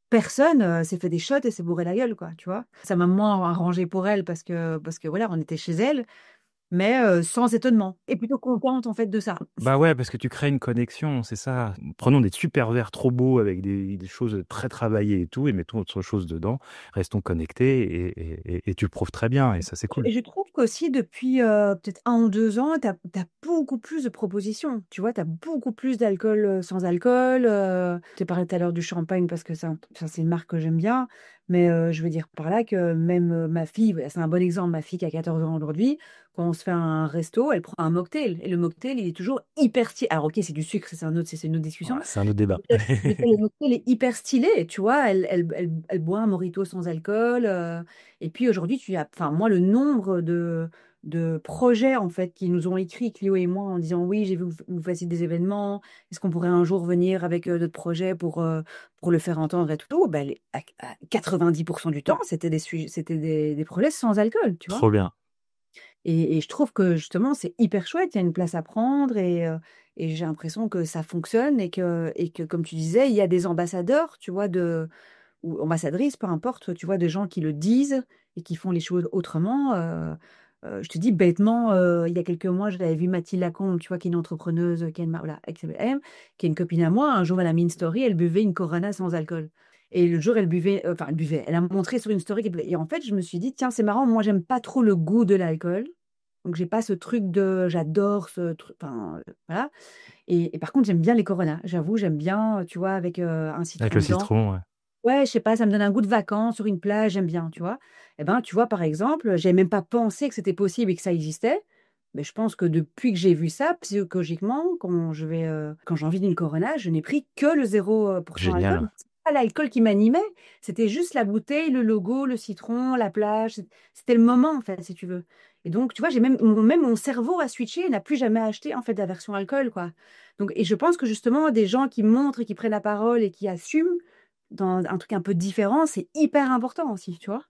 personne s'est fait des shots et s'est bourré la gueule, quoi, tu vois. Ça m'a moins arrangé pour elle parce que voilà, on était chez elle, mais sans étonnement. Et plutôt contente, en fait, de ça. Bah ouais, parce que tu crées une connexion, c'est ça. Prenons des super verres trop beaux avec des choses très travaillées et tout, et mettons autre chose dedans. Restons connectés et tu le prouves très bien, et ça, c'est cool. Et je trouve qu'aussi depuis peut-être 1 ou 2 ans, tu as beaucoup plus de propositions. Tu vois, tu as beaucoup plus d'alcool sans alcool. Tu parlais tout à l'heure du champagne parce que ça, c'est une marque que j'aime bien. Mais je veux dire par là que même ma fille, voilà, c'est un bon exemple, ma fille qui a 14 ans aujourd'hui, quand on se fait un resto, elle prend un mocktail. Et le mocktail, il est toujours hyper stylé. Alors ok, c'est du sucre, c'est une autre discussion. Voilà, c'est un autre débat. Le mocktail est hyper stylé, tu vois. Elle boit un mojito sans alcool. Et puis aujourd'hui, enfin, moi, le nombre de projets en fait qui nous ont écrit, Clio et moi, en disant oui, j'ai vu que vous fassiez des événements, est-ce qu'on pourrait un jour venir avec d'autres projets pour le faire entendre et tout, ben, à 90% du temps, c'était des projets sans alcool, tu vois. Trop bien. Et je trouve que justement, c'est hyper chouette, il y a une place à prendre et j'ai l'impression que ça fonctionne et que, comme tu disais, il y a des ambassadeurs, tu vois, ou ambassadrices, peu importe, tu vois, des gens qui le disent et qui font les choses autrement. Je te dis bêtement, il y a quelques mois, j'avais vu Mathilde Lacombe, tu vois, qui est une entrepreneuse, qui, a voilà, qui est une copine à moi. Un jour, elle a mis une story, elle buvait une Corona sans alcool. Et le jour, elle buvait, enfin, elle buvait, elle a montré sur une story. Et en fait, je me suis dit, tiens, c'est marrant, moi, j'aime pas trop le goût de l'alcool. Donc, j'ai pas ce truc de, j'adore ce truc, enfin, voilà. Et par contre, j'aime bien les Corona. J'avoue, j'aime bien, tu vois, avec un Avec citron le dedans. citron, ouais. Ouais, je sais pas, ça me donne un goût de vacances sur une plage, j'aime bien, tu vois. Eh ben, tu vois, par exemple, j'avais même pas pensé que c'était possible et que ça existait. Mais je pense que depuis que j'ai vu ça, psychologiquement, quand j'ai envie d'une Corona, je n'ai pris que le 0% alcool. Génial. C'est pas l'alcool qui m'animait, c'était juste la bouteille, le logo, le citron, la plage. C'était le moment, en fait, si tu veux. Et donc, tu vois, j'ai même mon cerveau a switché et n'a plus jamais acheté, en fait, la version alcool, quoi. Donc, et je pense que justement, des gens qui montrent et qui prennent la parole et qui assument, dans un truc un peu différent, c'est hyper important aussi, tu vois?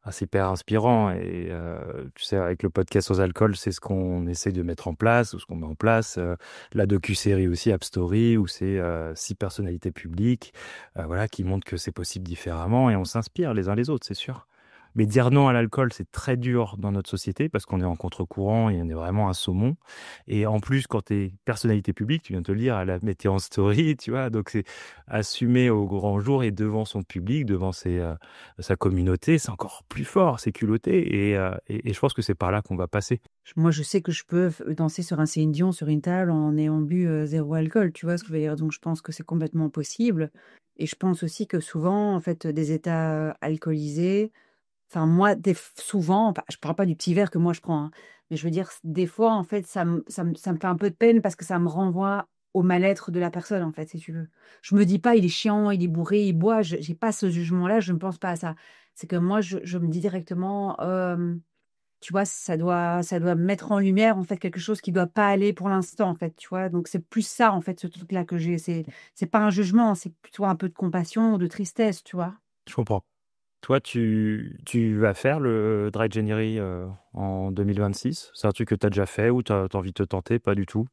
Ah, c'est hyper inspirant et tu sais, avec le podcast sans alcool, c'est ce qu'on essaie de mettre en place ou ce qu'on met en place. La docu-série aussi, App Story, où c'est 6 personnalités publiques, voilà, qui montrent que c'est possible différemment et on s'inspire les uns les autres, c'est sûr. Mais dire non à l'alcool, c'est très dur dans notre société parce qu'on est en contre-courant et on est vraiment un saumon. Et en plus, quand tu es personnalité publique, tu viens de te le dire, à la mettre en story, tu vois, donc c'est assumer au grand jour et devant son public, devant sa communauté, c'est encore plus fort, c'est culotté. Et je pense que c'est par là qu'on va passer. Moi, je sais que je peux danser sur un Céline Dion sur une table en ayant bu 0 alcool, tu vois ce que je veux dire? Donc, je pense que c'est complètement possible. Et je pense aussi que souvent, en fait, des états alcoolisés, Enfin, moi, souvent, enfin, je ne parle pas du petit verre que moi je prends, hein, mais je veux dire, des fois, en fait, ça me fait un peu de peine parce que ça me renvoie au mal-être de la personne, en fait, si tu veux. Je me dis pas, il est chiant, il est bourré, il boit, je n'ai pas ce jugement-là, je ne pense pas à ça. C'est que moi, je me dis directement, tu vois, ça doit mettre en lumière, en fait, quelque chose qui doit pas aller pour l'instant, en fait, tu vois. Donc, c'est plus ça, en fait, ce truc-là que j'ai. C'est pas un jugement, c'est plutôt un peu de compassion ou de tristesse, tu vois. Je comprends. Toi, tu vas faire le Dry January en 2026? C'est un truc que tu as déjà fait ou tu as envie de te tenter? Pas du tout.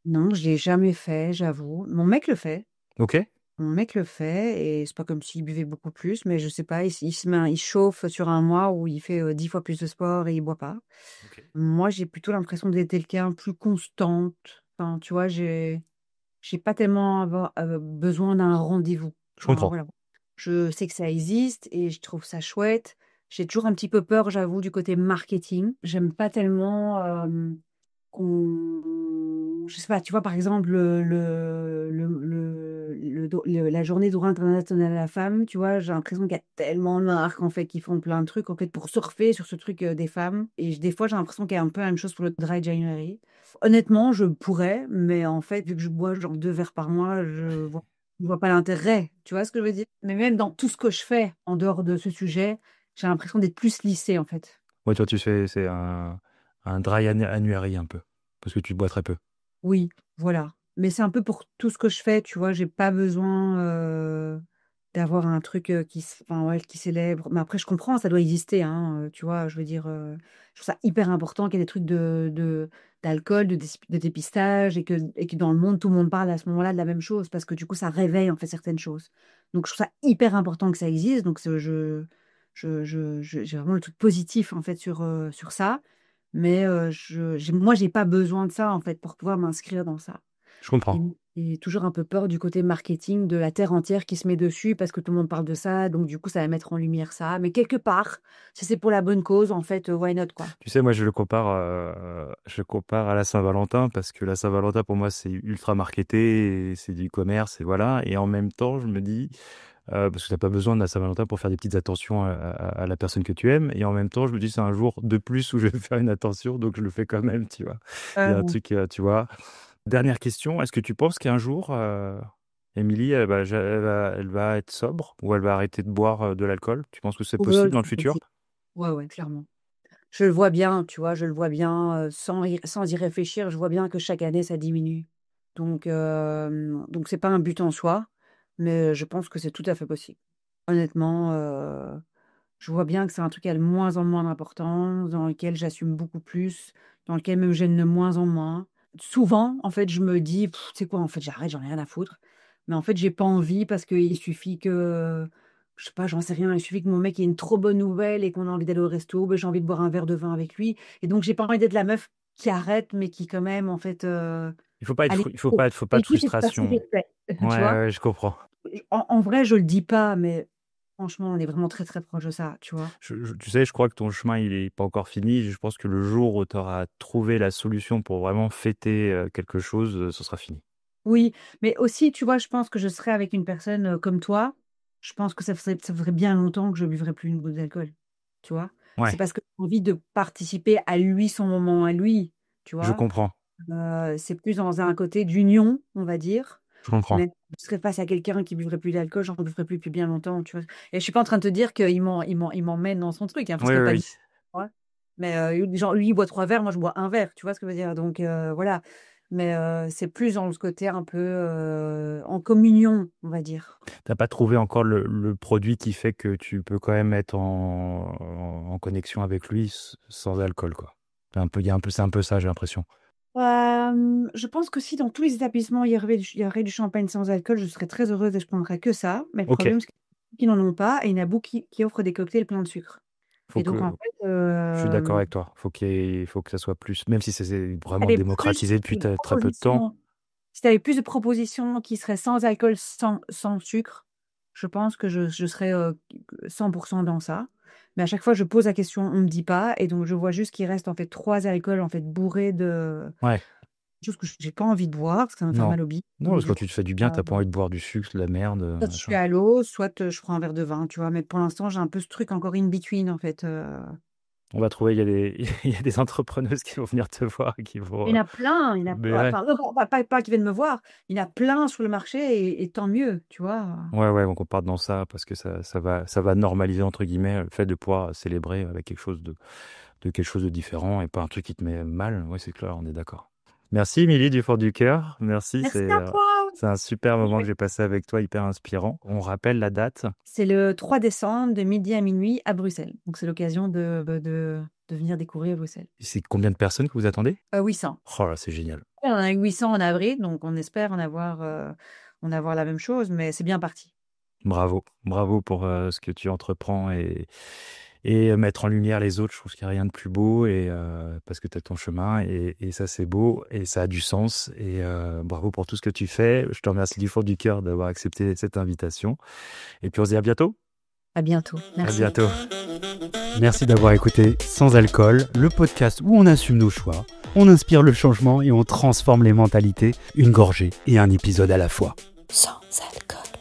Non, je l'ai jamais fait, j'avoue. Mon mec le fait. Ok? Mon mec le fait et c'est pas comme s'il buvait beaucoup plus, mais je sais pas, il chauffe sur un mois où il fait 10 fois plus de sport et il boit pas. Ok. Moi, j'ai plutôt l'impression d'être quelqu'un plus constante. Enfin, tu vois, j'ai pas tellement besoin d'un rendez-vous. Je Enfin, comprends. voilà. Je sais que ça existe et je trouve ça chouette. J'ai toujours un petit peu peur, j'avoue, du côté marketing. J'aime pas tellement je sais pas, tu vois, par exemple, la journée droit international à la femme, tu vois, j'ai l'impression qu'il y a tellement de marques, en fait, qui font plein de trucs, en fait, pour surfer sur ce truc des femmes. Et des fois, j'ai l'impression qu'il y a un peu la même chose pour le Dry January. Honnêtement, je pourrais, mais en fait, vu que je bois genre 2 verres par mois, je vois pas l'intérêt. Tu vois ce que je veux dire? Mais même dans tout ce que je fais en dehors de ce sujet, j'ai l'impression d'être plus lissée, en fait. Ouais, toi, tu fais, c'est un dry annuary un peu. Parce que tu bois très peu. Oui, voilà. Mais c'est un peu pour tout ce que je fais, tu vois, j'ai pas besoin d'avoir un truc enfin, ouais, qui célèbre. Mais après, je comprends, ça doit exister, hein, tu vois, je veux dire, je trouve ça hyper important qu'il y ait des trucs d'alcool, de dépistage, et que dans le monde, tout le monde parle à ce moment-là de la même chose, parce que du coup, ça réveille en fait certaines choses. Donc, je trouve ça hyper important que ça existe. Donc, j'ai vraiment le truc positif en fait sur ça. Mais moi, j'ai pas besoin de ça, en fait, pour pouvoir m'inscrire dans ça. Je Et, comprends. et toujours un peu peur du côté marketing de la terre entière qui se met dessus parce que tout le monde parle de ça. Donc, du coup, ça va mettre en lumière ça. Mais quelque part, si c'est pour la bonne cause, en fait, why not, quoi. Tu sais, moi, je le compare à la Saint-Valentin parce que la Saint-Valentin, pour moi, c'est ultra marketé et c'est du commerce et voilà. Et en même temps, je me dis, parce que t'as pas besoin de la Saint-Valentin pour faire des petites attentions à la personne que tu aimes. Et en même temps, je me dis, c'est un jour de plus où je vais faire une attention, donc je le fais quand même, tu vois. Il y a un Bon. truc, tu vois. Dernière question, est-ce que tu penses qu'un jour, Émilie, elle va être sobre ou elle va arrêter de boire de l'alcool? Tu penses que c'est Ouais, possible dans le futur? ouais, ouais, clairement. Je le vois bien, tu vois, je le vois bien sans y réfléchir. Je vois bien que chaque année, ça diminue. Donc c'est pas un but en soi, mais je pense que c'est tout à fait possible. Honnêtement, je vois bien que c'est un truc qui a de moins en moins d'importance, dans lequel j'assume beaucoup plus, dans lequel même je gêne de moins en moins. Souvent, en fait, je me dis, tu sais quoi, en fait, j'arrête, j'en ai rien à foutre. Mais en fait, j'ai pas envie parce qu'il suffit que, je sais pas, j'en sais rien, il suffit que mon mec ait une trop bonne nouvelle et qu'on a envie d'aller au resto, ben, j'ai envie de boire un verre de vin avec lui. Et donc, j'ai pas envie d'être la meuf qui arrête, mais qui quand même, en fait, Il faut pas être, allez, il faut pas, faut pas de l'écoute est pas ce frustration. Ouais, tu vois. ouais, je comprends. En vrai, je le dis pas, mais franchement, on est vraiment très très proche de ça, tu vois. Tu sais, je crois que ton chemin, il est pas encore fini. Je pense que le jour où tu auras trouvé la solution pour vraiment fêter quelque chose, ce sera fini. Oui, mais aussi, tu vois, je pense que je serais avec une personne comme toi. Je pense que ça ferait bien longtemps que je ne buvrais plus une goutte d'alcool. Tu vois? C'est Ouais, parce que j'ai envie de participer à lui, son moment à lui. Tu je vois? comprends. C'est plus dans un côté d'union, on va dire. Je comprends. Mais je serais face à quelqu'un qui buvrait plus d'alcool, j'en buvrais plus depuis bien longtemps, tu vois? Et je suis pas en train de te dire qu'il m'emmène dans son truc, hein, ce Oui, serait oui, pas du oui. ouais. Mais genre, lui, il boit 3 verres, moi, je bois un verre, tu vois ce que je veux dire? Donc voilà. Mais c'est plus dans ce côté un peu en communion, on va dire. T'as pas trouvé encore le produit qui fait que tu peux quand même être en connexion avec lui sans alcool, quoi. C'est un peu ça, j'ai l'impression. Je pense que si dans tous les établissements il y aurait du champagne sans alcool, je serais très heureuse et je prendrais que ça. Mais le Ok. problème, c'est qu'il y en a qui n'en ont pas et il y en a beaucoup qui offrent des cocktails pleins de sucre. Faut Et donc, que, en fait, je suis d'accord avec toi. Faut que ça soit plus, même si c'est vraiment avait plus démocratisé depuis de très peu de temps. propositions. Si tu avais plus de propositions qui seraient sans alcool, sans sucre, je pense que je serais 100% dans ça. Mais à chaque fois, je pose la question, on ne me dit pas. Et donc, je vois juste qu'il reste en fait 3 alcools en fait bourrés de, Ouais. chose que j'ai pas envie de boire parce que ça va me faire Non. mal au bide. Non, Donc parce que du quand tu te fais du bien, t'as pas envie de boire du sucre, de la merde, soit je suis machin. à l'eau, soit, je prends un verre de vin, tu vois? Mais pour l'instant, j'ai un peu ce truc encore in between, en fait, On va trouver, il y a des il y a des entrepreneuses qui vont venir te voir et qui vont, Il y en a plein, il y en a mais ouais. enfin, non, pas qui viennent me voir, il y en a plein sur le marché et tant mieux, tu vois? Ouais, donc on part dans ça parce que ça va «normaliser» entre guillemets, le fait de pouvoir célébrer avec quelque chose de différent et pas un truc qui te met mal. Ouais, c'est clair, on est d'accord. Merci Émilie du fond du cœur. Merci, Merci à toi! c'est un super Je moment que vais j'ai passé avec toi, hyper inspirant. On rappelle la date? C'est le 3 décembre de midi à minuit à Bruxelles. Donc c'est l'occasion de venir découvrir Bruxelles. C'est combien de personnes que vous attendez? 800. Oh là, c'est génial. On en a eu 800 en avril, donc on espère en avoir la même chose, mais c'est bien parti. Bravo pour, ce que tu entreprends et mettre en lumière les autres. Je trouve qu'il y a rien de plus beau et parce que tu as ton chemin et ça, c'est beau et ça a du sens et bravo pour tout ce que tu fais. Je te remercie du fond du cœur d'avoir accepté cette invitation et puis on se dit à bientôt. À bientôt. À Merci. bientôt. Merci d'avoir écouté Sans Alcool, le podcast où on assume nos choix, on inspire le changement et on transforme les mentalités, une gorgée et un épisode à la fois. Sans alcool.